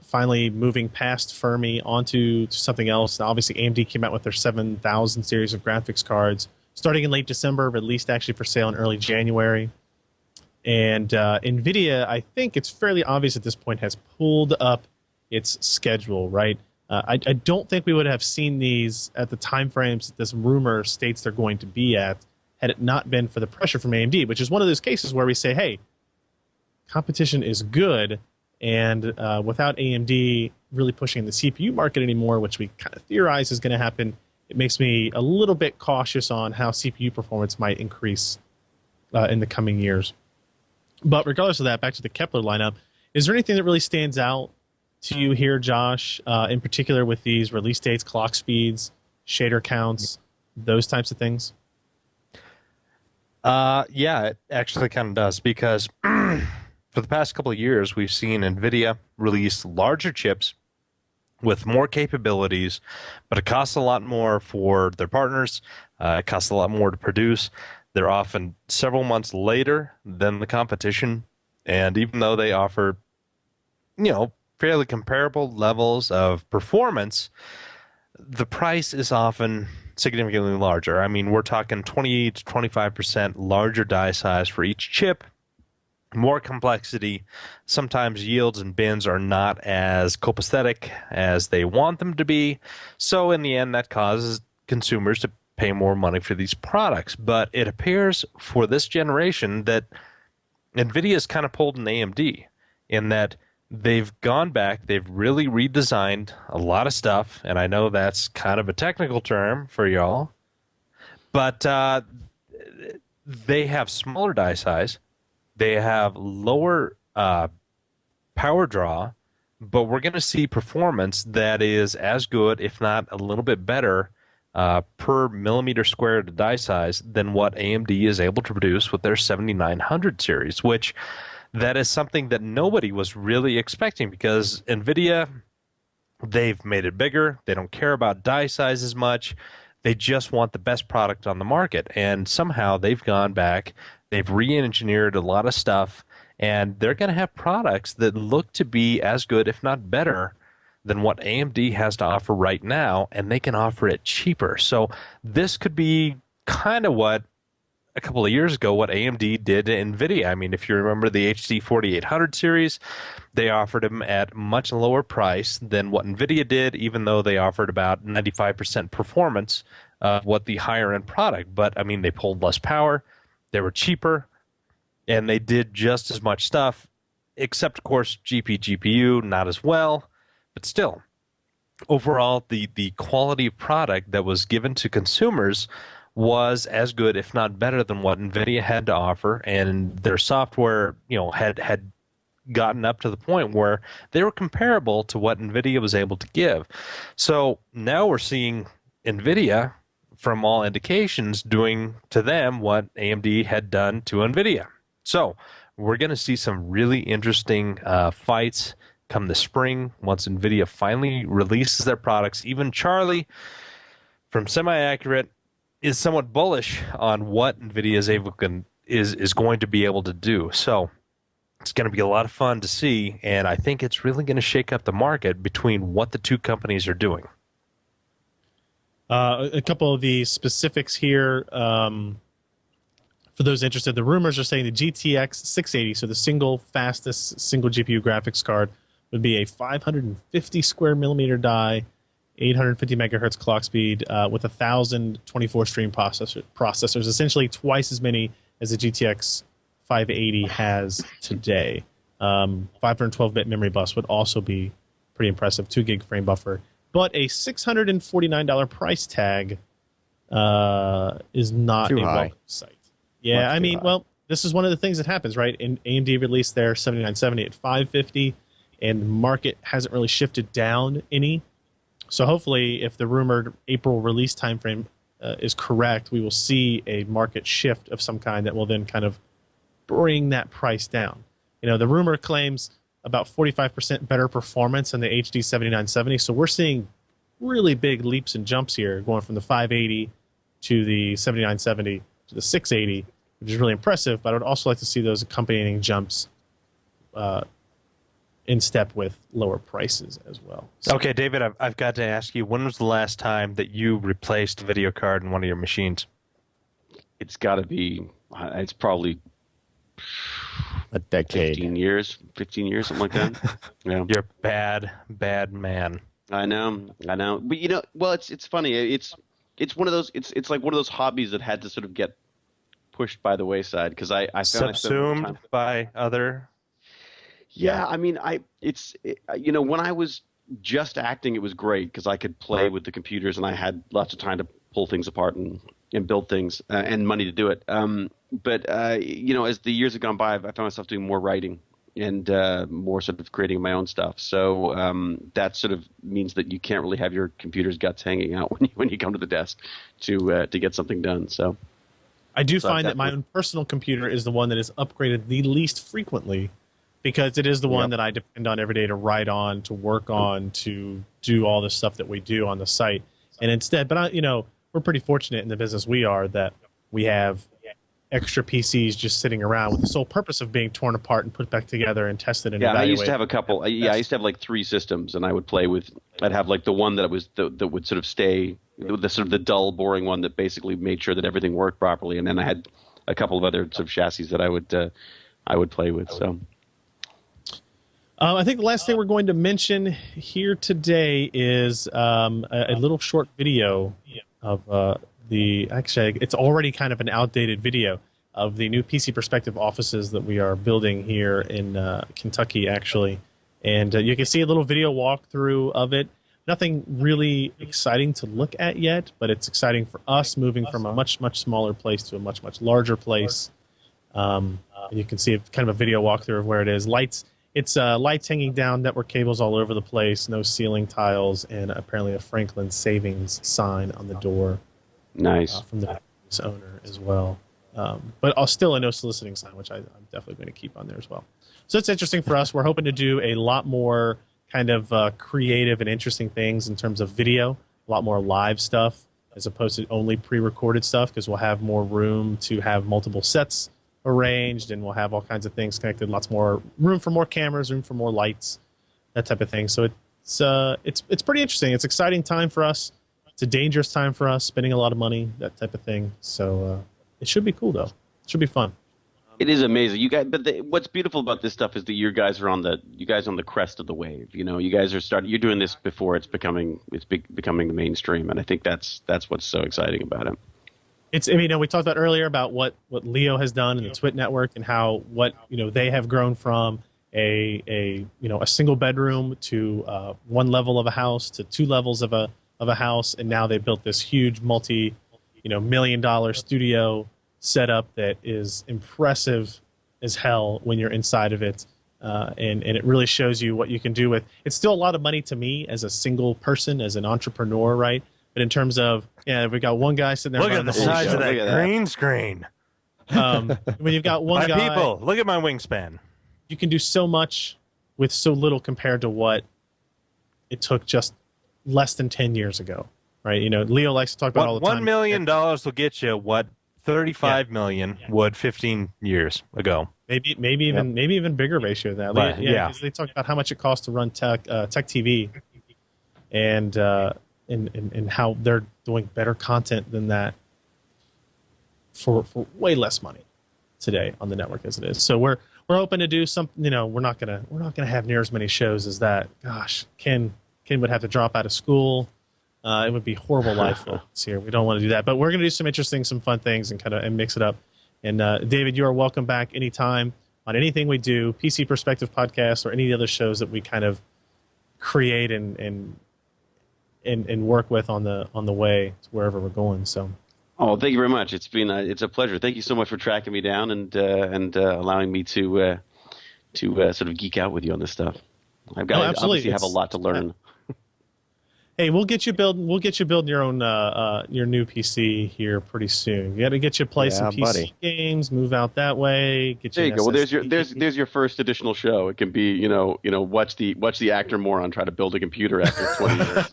finally moving past Fermi onto something else. Now, obviously, AMD came out with their 7000 series of graphics cards starting in late December, released actually for sale in early January. And NVIDIA, I think it's fairly obvious at this point, has pulled up its schedule, right? I don't think we would have seen these at the time frames that this rumor states they're going to be at had it not been for the pressure from AMD, which is one of those cases where we say, hey, competition is good, and without AMD really pushing the CPU market anymore, which we kind of theorize is going to happen, it makes me a little bit cautious on how CPU performance might increase in the coming years. But regardless of that, back to the Kepler lineup, is there anything that really stands out to you here, Josh, in particular with these release dates, clock speeds, shader counts, those types of things? Yeah, it actually kind of does, because for the past couple of years, we've seen NVIDIA release larger chips with more capabilities, but it costs a lot more for their partners. It costs a lot more to produce. They're often several months later than the competition. And even though they offer, fairly comparable levels of performance, the price is often significantly larger. I mean, we're talking 20 to 25% larger die size for each chip, more complexity. Sometimes yields and bins are not as copacetic as they want them to be. So in the end, that causes consumers to pay more money for these products. But it appears for this generation that NVIDIA's kind of pulled an AMD in that they've gone back, they've really redesigned a lot of stuff, and I know that's kind of a technical term for y'all, but they have smaller die size, they have lower power draw, but we're going to see performance that is as good, if not a little bit better, per millimeter squared of die size than what AMD is able to produce with their 7900 series, which that is something that nobody was really expecting, because NVIDIA, they've made it bigger. They don't care about die size as much. They just want the best product on the market. And somehow they've gone back, they've re-engineered a lot of stuff, and they're going to have products that look to be as good, if not better, than what AMD has to offer right now, and they can offer it cheaper. So this could be kind of what a couple of years ago what AMD did to NVIDIA. I mean, if you remember the HD 4800 series, they offered them at much lower price than what NVIDIA did, even though they offered about 95% performance of what the higher-end product. But, I mean, they pulled less power, they were cheaper, and they did just as much stuff, except, of course, GPU, not as well. But still, overall, the quality of product that was given to consumers was as good, if not better, than what NVIDIA had to offer, and their software, had gotten up to the point where they were comparable to what NVIDIA was able to give. So now we're seeing NVIDIA, from all indications, doing to them what AMD had done to NVIDIA. So we're going to see some really interesting fights come the spring once NVIDIA finally releases their products. Even Charlie from Semi-Accurate is somewhat bullish on what NVIDIA is going to be able to do. So it's going to be a lot of fun to see, and I think it's really going to shake up the market between what the two companies are doing. A couple of the specifics here. For those interested, the rumors are saying the GTX 680, so the fastest single GPU graphics card, would be a 550 square millimeter die, 850 megahertz clock speed, with 1,024 stream processors, essentially twice as many as the GTX 580 has today. 512-bit memory bus would also be pretty impressive, 2 gig frame buffer. But a $649 price tag is not too a high. welcome sight. Yeah, I mean, well, this is one of the things that happens, right? AMD released their 7970 at 550, and the market hasn't really shifted down any. So hopefully, if the rumored April release timeframe is correct, we will see a market shift of some kind that will then kind of bring that price down. The rumor claims about 45% better performance in the HD 7970. So we're seeing really big leaps and jumps here, going from the 580 to the 7970 to the 680, which is really impressive. But I would also like to see those accompanying jumps in step with lower prices as well. So, okay, David, I've got to ask you, when was the last time that you replaced a video card in one of your machines? It's got to be, it's probably a decade. 15 years, something like that. Yeah. You're a bad man. I know. But well, it's funny. It's one of those. It's like one of those hobbies that had to sort of get pushed by the wayside because I found subsumed by other. Yeah, I mean, when I was just acting, it was great because I could play with the computers and I had lots of time to pull things apart and build things and money to do it. But as the years have gone by, I found myself doing more writing and more sort of creating my own stuff. So that sort of means that you can't really have your computer's guts hanging out when you come to the desk to get something done. So I do find that my own personal computer is the one that is upgraded the least frequently, because it is the one that I depend on every day to write on, to work on, to do all the stuff that we do on the site. And instead, but we're pretty fortunate in the business we are that we have extra PCs just sitting around with the sole purpose of being torn apart and put back together and tested and evaluated. I used to have a couple. I used to have like 3 systems, and I would play with. I'd have like the one that would sort of stay, the sort of the dull, boring one that basically made sure that everything worked properly, and then I had a couple of other sort of chassis that I would play with. So. I think the last thing we're going to mention here today is a little short video of actually, it's already kind of an outdated video of the new PC Perspective offices that we are building here in Kentucky, actually. And you can see a little video walkthrough of it. Nothing really exciting to look at yet, but it's exciting for us moving from a much, much smaller place to a much, much larger place. And you can see kind of a video walkthrough of where it is. It's lights hanging down, network cables all over the place, no ceiling tiles, and apparently a Franklin Savings sign on the door. Nice. From the owner as well. But still a no soliciting sign, which I'm definitely going to keep on there as well. So it's interesting for us. We're hoping to do a lot more kind of creative and interesting things in terms of video, a lot more live stuff as opposed to only pre-recorded stuff, because we'll have more room to have multiple sets arranged, and we'll have all kinds of things connected, lots more room for more cameras, room for more lights, that type of thing. So it's pretty interesting. It's an exciting time for us. It's a dangerous time for us, spending a lot of money, that type of thing. So it should be cool, though. It should be fun. It is amazing, you guys. But what's beautiful about this stuff is that you guys are on the crest of the wave. You guys are starting. You're doing this before it's becoming the mainstream, and I think that's what's so exciting about it. We talked about earlier about what Leo has done in the Twit network and how they have grown from a single bedroom to one level of a house to 2 levels of a house, and now they built this huge $1 million studio setup that is impressive as hell when you're inside of it, and it really shows you what you can do with. It's still a lot of money to me as a single person, as an entrepreneur, right? But in terms of, we got one guy sitting there. Look at the size of that green screen. When you've got one guy. People, look at my wingspan. You can do so much with so little compared to what it took just less than 10 years ago, right? Leo likes to talk about all the time. $1 million will get you what 35 million would 15 years ago. Maybe even bigger ratio than that. Because they talk about how much it costs to run tech TV, and how they're doing better content than that for way less money today on the network as it is. So we're hoping to do something. We're not gonna have near as many shows as that. Gosh, Ken would have to drop out of school. It would be a horrible life for us here. We don't want to do that, but we're going to do some interesting, some fun things and mix it up. And David, you are welcome back anytime on anything we do, PC Perspective Podcast or any of the other shows that we kind of create and work with on the way to wherever we're going. So. Oh, thank you very much. It's a pleasure. Thank you so much for tracking me down and allowing me to sort of geek out with you on this stuff. Obviously have a lot to learn. Hey, We'll get you building your own your new PC here pretty soon. You got to get you play some Yeah, PC buddy. games. Move out that way. Get There you you an go. Well, SSD. there's your first additional show. It can be watch the actor moron try to build a computer after 20 years.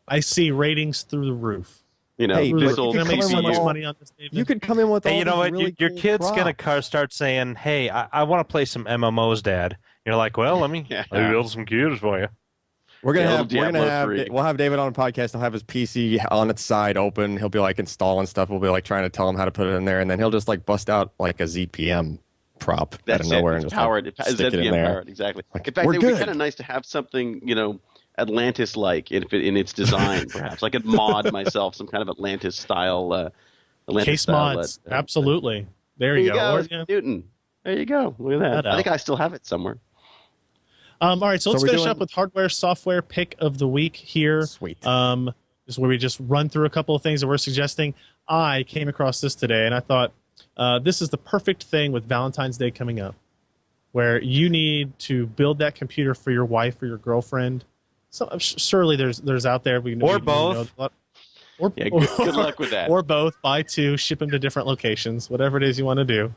I see ratings through the roof. Hey, Through the but this roof. you old Can I could make come in so with much all- money on this, David? You could come in with all Hey, you know these what? really Your cool kid's gonna props. start saying, "Hey, I want to play some MMOs, Dad." You're like, "Well, let me Yeah. build some computers for you." We're gonna Yeah, have Diablo 3. we'll have David on a podcast. He'll have his PC on its side open. He'll be like installing stuff. We'll be like trying to tell him how to put it in there, and then he'll just like bust out like a ZPM prop out That's of nowhere it. and It's just powered. like, It's stick it in ZPM there. powered. Exactly. Like, In fact, we're it would be good. kind of nice to have something, Atlantis-like in its design. Perhaps I could mod myself some kind of Atlantis-style. Case Atlantis-style, mods. Absolutely. There you go. Or, It's Newton. There you go. Look at that. That I think out. I still have it somewhere. all right, so let's we're finish doing- up with hardware software pick of the week here. Sweet. This is where we just run through a couple of things that we're suggesting. I came across this today, and I thought this is the perfect thing with Valentine's Day coming up, where you need to build that computer for your wife or your girlfriend. So surely there's out there Or both. Or, Yeah, good luck with that. Or both. Buy two, ship them to different locations, whatever it is you want to do.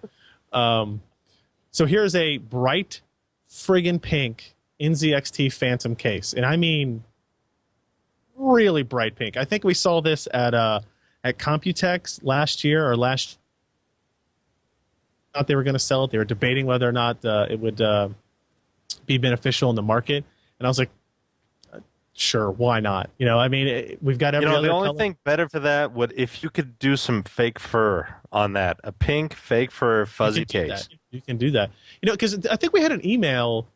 So here's a bright friggin' pink NZXT Phantom case, and I mean really bright pink. I think we saw this at Computex last year or last. Thought they were going to sell it. They were debating whether or not it would be beneficial in the market, and I was like, sure, why not? I mean, we've got every other The only color. thing better for that would if you could do some fake fur on that, a pink fake fur fuzzy You can do case. that. You can do that. Because I think we had an email,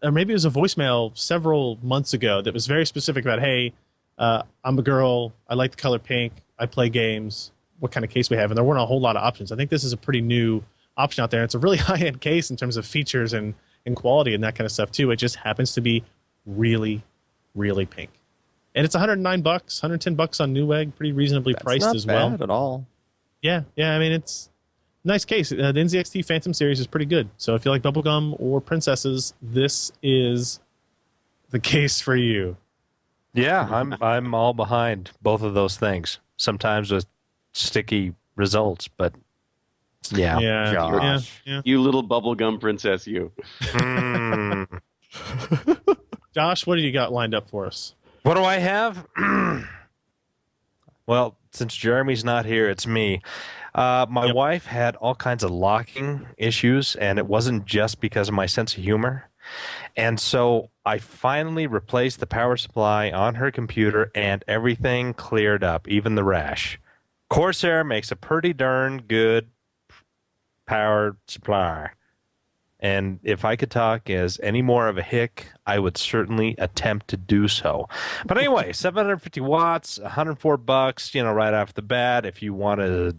or maybe it was a voicemail several months ago that was very specific about, hey, I'm a girl. I like the color pink. I play games. What kind of case we have? And there weren't a whole lot of options. I think this is a pretty new option out there. It's a really high-end case in terms of features and quality and that kind of stuff, too. It just happens to be really, really pink. And it's $109, $110 on Newegg, pretty reasonably That's priced not as well. bad at all. Yeah, I mean, it's a nice case. The NZXT Phantom series is pretty good. So if you like bubblegum or princesses, this is the case for you. Yeah, I'm all behind both of those things. Sometimes with sticky results, but yeah. Josh. Yeah. You little bubblegum princess, you. Mm. Josh, what do you got lined up for us? What do I have? Well, since Jeremy's not here, it's me. My Yep. wife had all kinds of locking issues, and it wasn't just because of my sense of humor. And so I finally replaced the power supply on her computer, and everything cleared up, even the rash. Corsair makes a pretty darn good power supply. And if I could talk as any more of a hick, I would certainly attempt to do so. But anyway, 750 watts, $104, right off the bat. If you want to,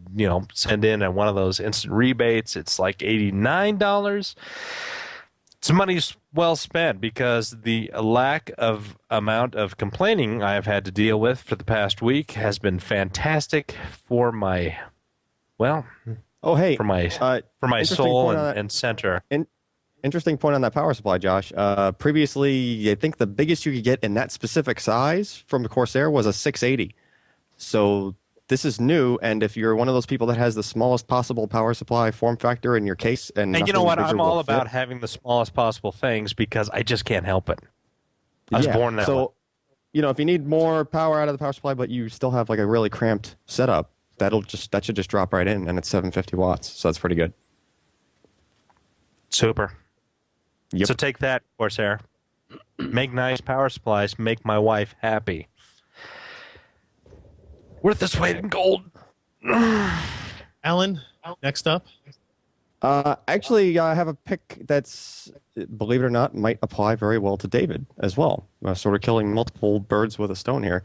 send in on one of those instant rebates, it's like $89. It's money well spent because the lack of amount of complaining I have had to deal with for the past week has been fantastic for my, Oh, hey, for my interesting soul point on that. and center. Interesting point on that power supply, Josh. Previously, I think the biggest you could get in that specific size from the Corsair was a 680. So this is new, and if you're one of those people that has the smallest possible power supply form factor in your case, and And you know what? nothing I'm bigger all will about fit. having the smallest possible things because I just can't help it. I was Yeah, born that way. so, if you need more power out of the power supply, but you still have like a really cramped setup, that should just drop right in, and it's 750 watts, so that's pretty good. Super. Yep. So take that, Corsair. Make nice power supplies. Make my wife happy. Worth its weight in gold. Alan, next up. Actually, I have a pick that's, believe it or not, might apply very well to David as well. Sort of killing multiple birds with a stone here.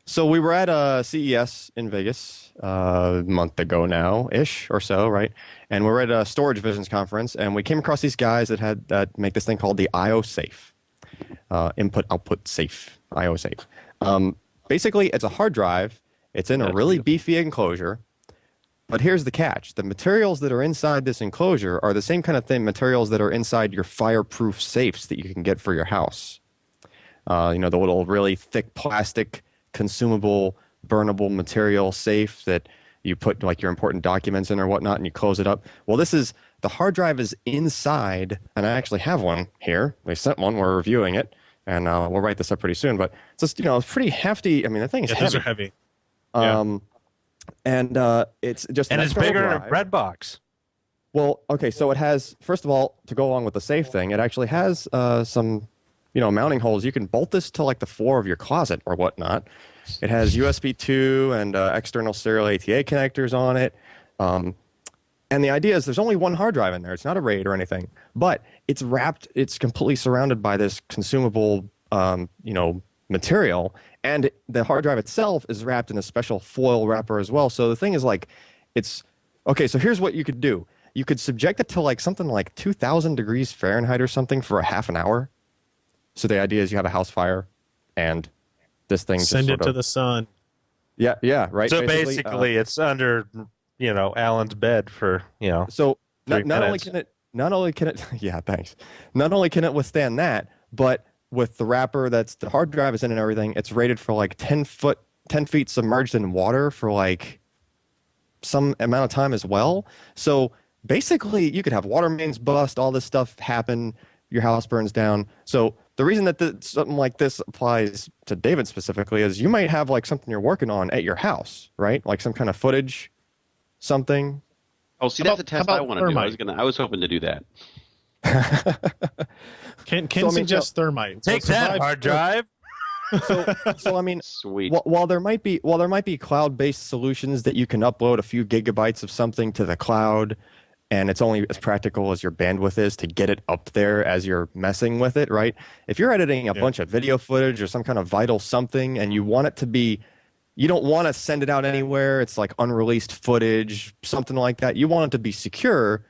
So we were at CES in Vegas a month ago now-ish or so, right? And we were at a Storage Visions conference, and we came across these guys that make this thing called the IO Safe. Input-output safe, IO Safe. Basically, it's a hard drive. It's in a really beefy enclosure. But here's the catch. The materials that are inside this enclosure are the same kind of materials that are inside your fireproof safes that you can get for your house. The little really thick plastic, consumable, burnable material safe that you put like your important documents in or whatnot, and you close it up. Well, the hard drive is inside, and I actually have one here. They sent one. We're reviewing it, and we'll write this up pretty soon. But it's just, it's pretty hefty. I mean, the thing is heavy. Those are heavy. And it's just and an it's bigger external than a drive. bread box. Well, okay, so it has, first of all, to go along with the safe thing, it actually has some, mounting holes. You can bolt this to like the floor of your closet or whatnot. It has USB 2 and external serial ATA connectors on it. And the idea is there's only one hard drive in there. It's not a RAID or anything, but it's wrapped, it's completely surrounded by this consumable, material. And the hard drive itself is wrapped in a special foil wrapper as well. So the thing is like, okay, so here's what you could do. You could subject it to like something like 2,000 degrees Fahrenheit or something for a half an hour. So the idea is you have a house fire and this thing send it to the sun. Yeah, right. So basically it's under, Alan's bed for, So not only minutes. can it, yeah, thanks. Not only can it withstand that, but with the wrapper that's the hard drive is in and everything, it's rated for like 10 feet submerged in water for like some amount of time as well. So basically you could have water mains bust, all this stuff happen, your house burns down. So the reason that something like this applies to David specifically is you might have like something you're working on at your house, right? Like some kind of footage, something. Oh, see, that's a test I want to do. I was hoping to do that. Ken suggests thermite. Take that, hard drive. So I mean, sweet. While there might be cloud-based solutions that you can upload a few gigabytes of something to the cloud, and it's only as practical as your bandwidth is to get it up there as you're messing with it, right? If you're editing a bunch of video footage or some kind of vital something, and you want it to be, you don't want to send it out anywhere. It's like unreleased footage, something like that. You want it to be secure.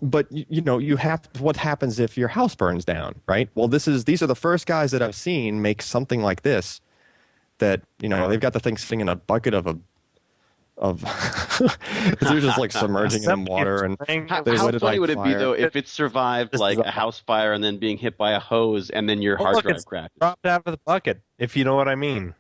But you have what happens if your house burns down, right? Well, these are the first guys that I've seen make something like this. That they've got the thing sitting in a bucket of they're just like submerging it in water. And how funny would it be though if it survived like a house fire and then being hit by a hose and then your hard drive crashed? Dropped out of the bucket, if you know what I mean.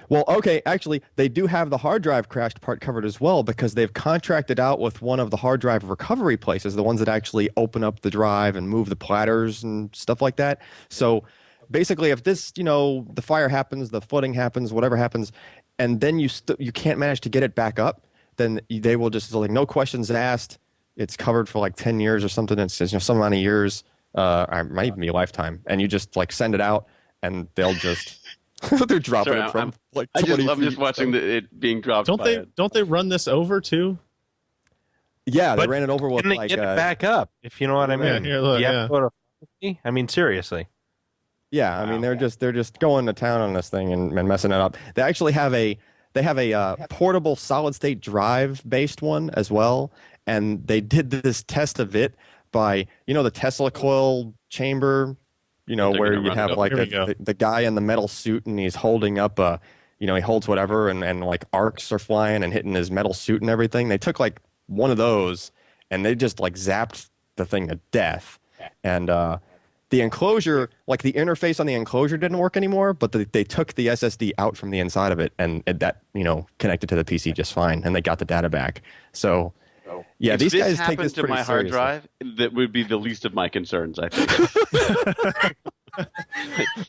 Well, okay, actually, they do have the hard drive crashed part covered as well because they've contracted out with one of the hard drive recovery places, the ones that actually open up the drive and move the platters and stuff like that. So basically, if this, the fire happens, the flooding happens, whatever happens, and then you can't manage to get it back up, then they will just like no questions asked. It's covered for like 10 years or something. It's some amount of years, or might even be a lifetime, and you just like send it out, and they'll just. They're dropping it from like 20 I'm just watching it being dropped. Don't they run this over too? Yeah, they ran it over with like get it back up, if you know what I mean. Yeah, look, I mean, seriously. Yeah, I mean they're just going to town on this thing and messing it up. They actually have a portable solid state drive based one as well, and they did this test of it by the Tesla coil chamber. Where you have like the guy in the metal suit and he's holding up he holds whatever and like arcs are flying and hitting his metal suit and everything. They took like one of those and they just like zapped the thing to death. And the enclosure, like the interface on the enclosure didn't work anymore, but they took the SSD out from the inside of it and that connected to the PC just fine and they got the data back. So yeah, these guys take this pretty seriously. If this happened to my hard drive, that would be the least of my concerns, I think.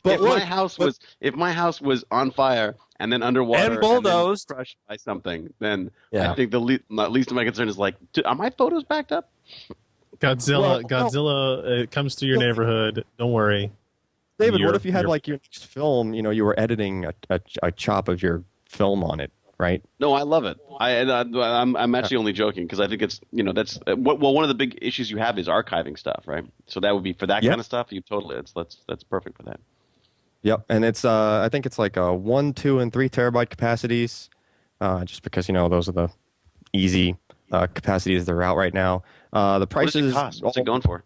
If my house was on fire and then underwater and bulldozed, and crushed by something, then I think the least of my concern is like, are my photos backed up? Godzilla comes to your neighborhood. Don't worry, David. What if you had like your next film? You were editing a chop of your film on it. Right? No, I love it. I'm actually only joking because I think it's that's one of the big issues you have is archiving stuff, right? So that would be for that kind of stuff. You totally that's perfect for that. Yep, and it's I think it's like 1, 2, and 3 terabyte capacities, just because those are the easy capacities that are out right now. The prices. What does it cost? What's it going for?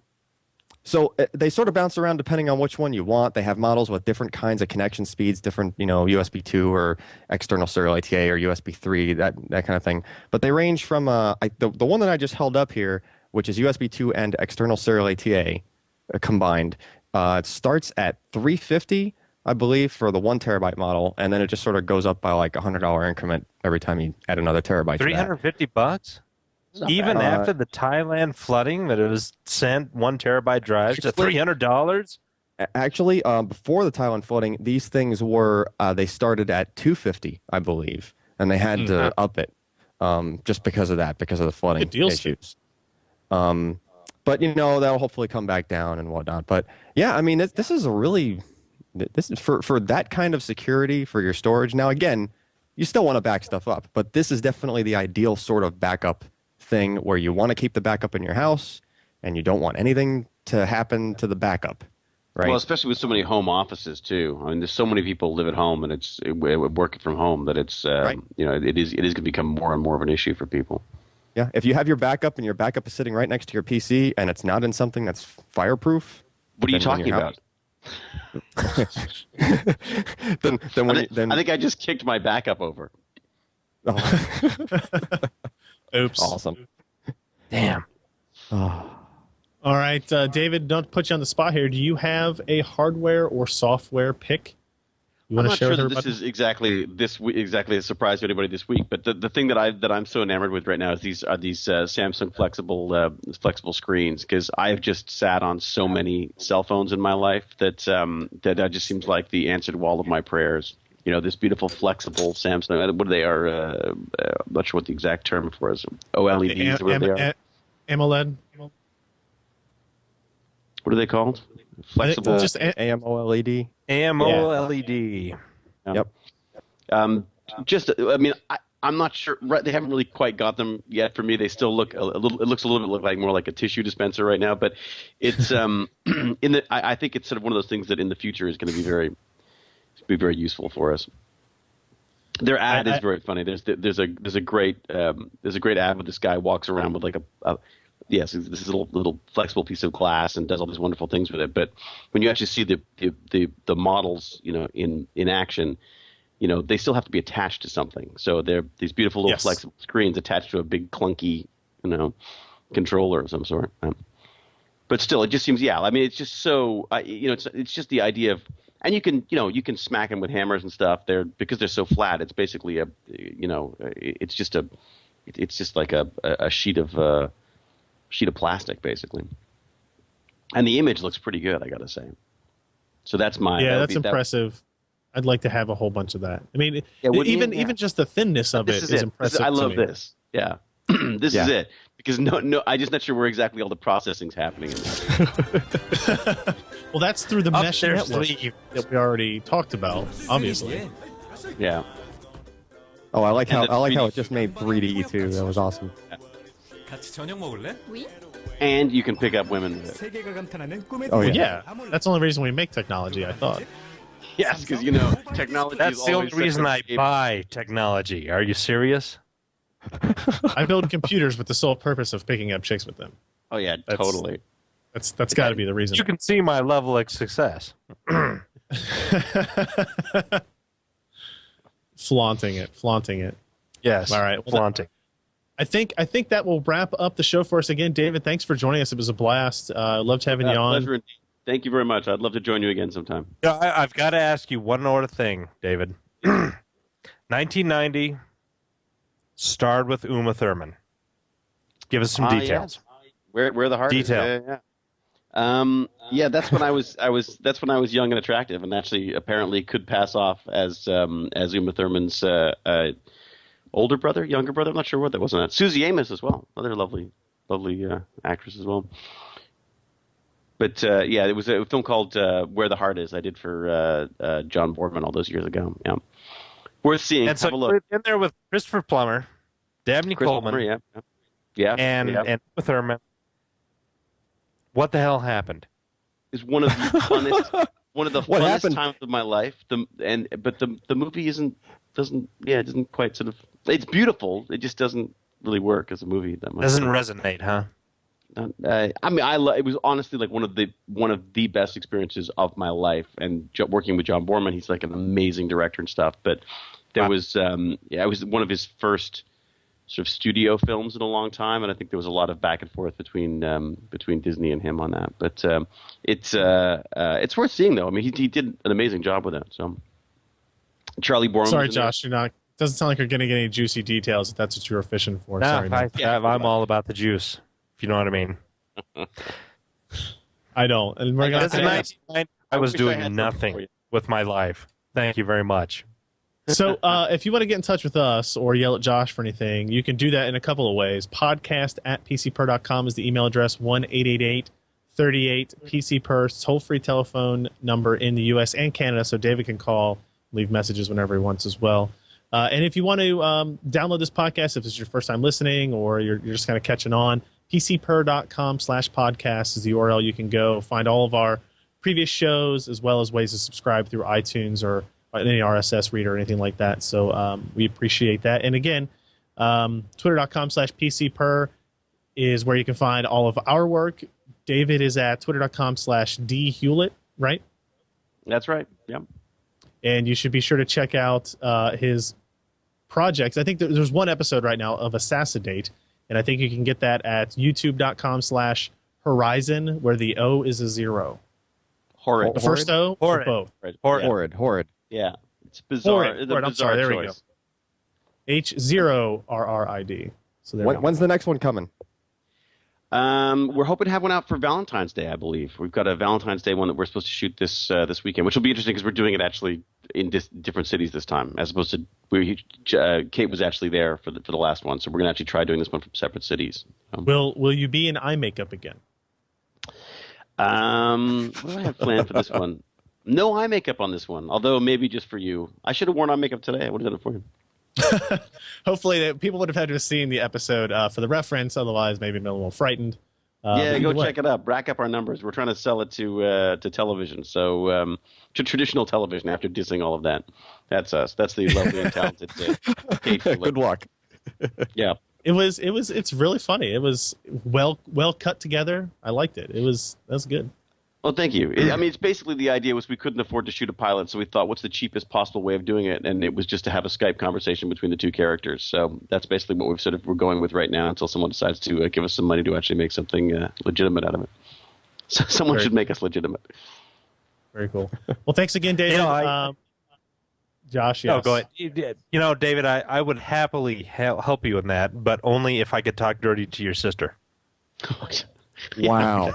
So they sort of bounce around depending on which one you want. They have models with different kinds of connection speeds, different, USB 2 or external serial ATA or USB 3, that kind of thing. But they range from the one that I just held up here, which is USB 2 and external serial ATA combined. It starts at $350 I believe, for the 1 terabyte model, and then it just sort of goes up by like $100 increment every time you add another terabyte. $350? Even after the Thailand flooding, that it was sent 1 terabyte drives to $300? Actually, before the Thailand flooding, these things were they started at $250, I believe, and they had to up it just because of that, because of the flooding issues. But that'll hopefully come back down and whatnot. But yeah, I mean, this is for that kind of security for your storage. Now, again, you still want to back stuff up, but this is definitely the ideal sort of backup thing where you want to keep the backup in your house and you don't want anything to happen to the backup. Right. Well, especially with so many home offices too. I mean, there's so many people live at home and it's working from home that it's right. It is going to become more and more of an issue for people. Yeah, if you have your backup and your backup is sitting right next to your PC and it's not in something that's fireproof. What are you talking about? I think I just kicked my backup over. Oh. Oops. Awesome. Damn. Oh. All right, David, don't put you on the spot here. Do you have a hardware or software pick you want to share with everybody? This is exactly a surprise to anybody this week. But the thing that I'm so enamored with right now is these Samsung flexible screens, because I've just sat on so many cell phones in my life that just seems like the answer to all of my prayers. This beautiful flexible Samsung. What they are? I'm not sure what the exact term for is. OLEDs. What they are? AMOLED. What are they called? Flexible. Just AMOLED. AMOLED. Yep. I'm not sure. Right, they haven't really quite got them yet for me. They still look a little. It looks a little bit like more like a tissue dispenser right now. But it's I think it's sort of one of those things that in the future is going to be very useful for us. Their ad is very funny. There's a great ad where this guy walks around with like this is a little flexible piece of glass and does all these wonderful things with it. But when you actually see the models, in action, they still have to be attached to something. So they're these beautiful little flexible screens attached to a big clunky, controller of some sort. But still, it just seems, I mean, it's just so, it's just the idea of, and you can smack them with hammers and stuff. Because they're so flat. It's basically it's just like a sheet of plastic, basically. And the image looks pretty good, I gotta say. So that's that's impressive. I'd like to have a whole bunch of that. I mean, even just the thinness of it is impressive. I love this. Yeah. This is it. Because I'm just not sure where exactly all the processing's happening in there. Well, that's through the mesh network that we already talked about, obviously. Yeah. Oh, I like how it just made 3D too. That was awesome. And you can pick up women with it. Oh yeah. That's the only reason we make technology, I thought. Yes, because technology. That's the only reason I buy technology. Are you serious? I build computers with the sole purpose of picking up chicks with them. Oh yeah, totally. That's got to be the reason. You can see my level of success. Flaunting it. Yes. All right. Well, flaunting. I think that will wrap up the show for us again. David, thanks for joining us. It was a blast. Loved having you on. Pleasure. Thank you very much. I'd love to join you again sometime. Yeah, I've got to ask you one more thing, David. 1990, starred with Uma Thurman. Give us some details. Yes. Where the heart Detail. is. Yeah. That's when I was young and attractive, and actually apparently could pass off as Uma Thurman's older brother, younger brother. I'm not sure what that was on that. Susie Amos as well, another lovely actress as well. But it was a film called Where the Heart Is. I did for John Boorman all those years ago. Yeah, worth seeing. And Have a look. In there with Christopher Plummer, Dabney Coleman, and Uma Thurman. What the hell happened? Is one of the funnest times of my life. But the movie doesn't quite sort of. It's beautiful. It just doesn't really work as a movie that much. Doesn't resonate, huh? It was honestly like one of the best experiences of my life, and working with John Boorman, he's like an amazing director and stuff. But there was, it was one of his first sort of studio films in a long time, and I think there was a lot of back and forth between Disney and him on that. But it's worth seeing, though. I mean, he did an amazing job with it. So Charlie Borman. Sorry, Josh, you're not. Doesn't sound like you're going to get any juicy details if that's what you were fishing for. Nah, Sorry, man. I'm all about the juice, if you know what I mean. I don't. And we're going to. I was doing nothing with my life. Thank you very much. So if you want to get in touch with us or yell at Josh for anything, you can do that in a couple of ways. Podcast@pcper.com is the email address, 1-888-38-PCPer, toll-free telephone number in the U.S. and Canada, so David can call, leave messages whenever he wants as well. And if you want to download this podcast, if it's your first time listening or you're just kind of catching on, pcper.com/podcast is the URL. You can go find all of our previous shows as well as ways to subscribe through iTunes or any RSS reader or anything like that. So we appreciate that. And again, twitter.com/pcper is where you can find all of our work. David is at twitter.com/dhewlett, right? That's right. Yep. And you should be sure to check out his projects. I think there's one episode right now of Assassinate, and I think you can get that at youtube.com/horizon, where the O is a 0. Horrid. The first O or both? Horrid. Yeah. It's bizarre. Horrid. It's a I'm sorry. There choice. we go. H0RRID. So there we go. When's the next one coming? We're hoping to have one out for Valentine's Day, I believe. We've got a Valentine's Day one that we're supposed to shoot this weekend, which will be interesting because we're doing it actually in different cities this time, as opposed to Kate was actually there for the last one, so we're gonna actually try doing this one from separate cities. Will you be in eye makeup again? What do I have planned for this one? No eye makeup on this one, although maybe just for you. I should have worn eye makeup today. I would have done it for you. Hopefully, people would have had to have seen the episode for the reference. Otherwise, maybe been a little frightened. Yeah, go check it up. Rack up our numbers. We're trying to sell it to television, so to traditional television. After dissing all of that, that's us. That's the lovely and talented Kate. Good luck. Yeah, it's really funny. It was well cut together. I liked it. That's good. Well, thank you. I mean, it's basically the idea was we couldn't afford to shoot a pilot, so we thought, what's the cheapest possible way of doing it? And it was just to have a Skype conversation between the two characters. So that's basically what we're going with right now until someone decides to give us some money to actually make something legitimate out of it. So someone should make us legitimate. Very cool. Well, thanks again, David. Josh, yes. No, go ahead. David, I would happily help you in that, but only if I could talk dirty to your sister. Wow.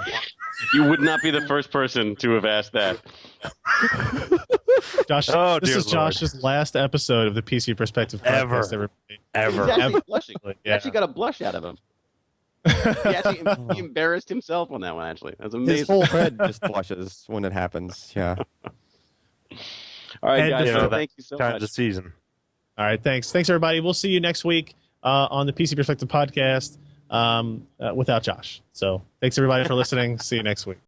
You would not be the first person to have asked that. Josh, this is Josh's last episode of the PC Perspective podcast ever. He's actually blushing. He actually got a blush out of him. He embarrassed himself on that one, actually. That's amazing. His whole head just blushes when it happens. Yeah. All right, guys. Thank you so much. Time of the season. All right, thanks. Thanks, everybody. We'll see you next week on the PC Perspective podcast without Josh. So thanks, everybody, for listening. See you next week.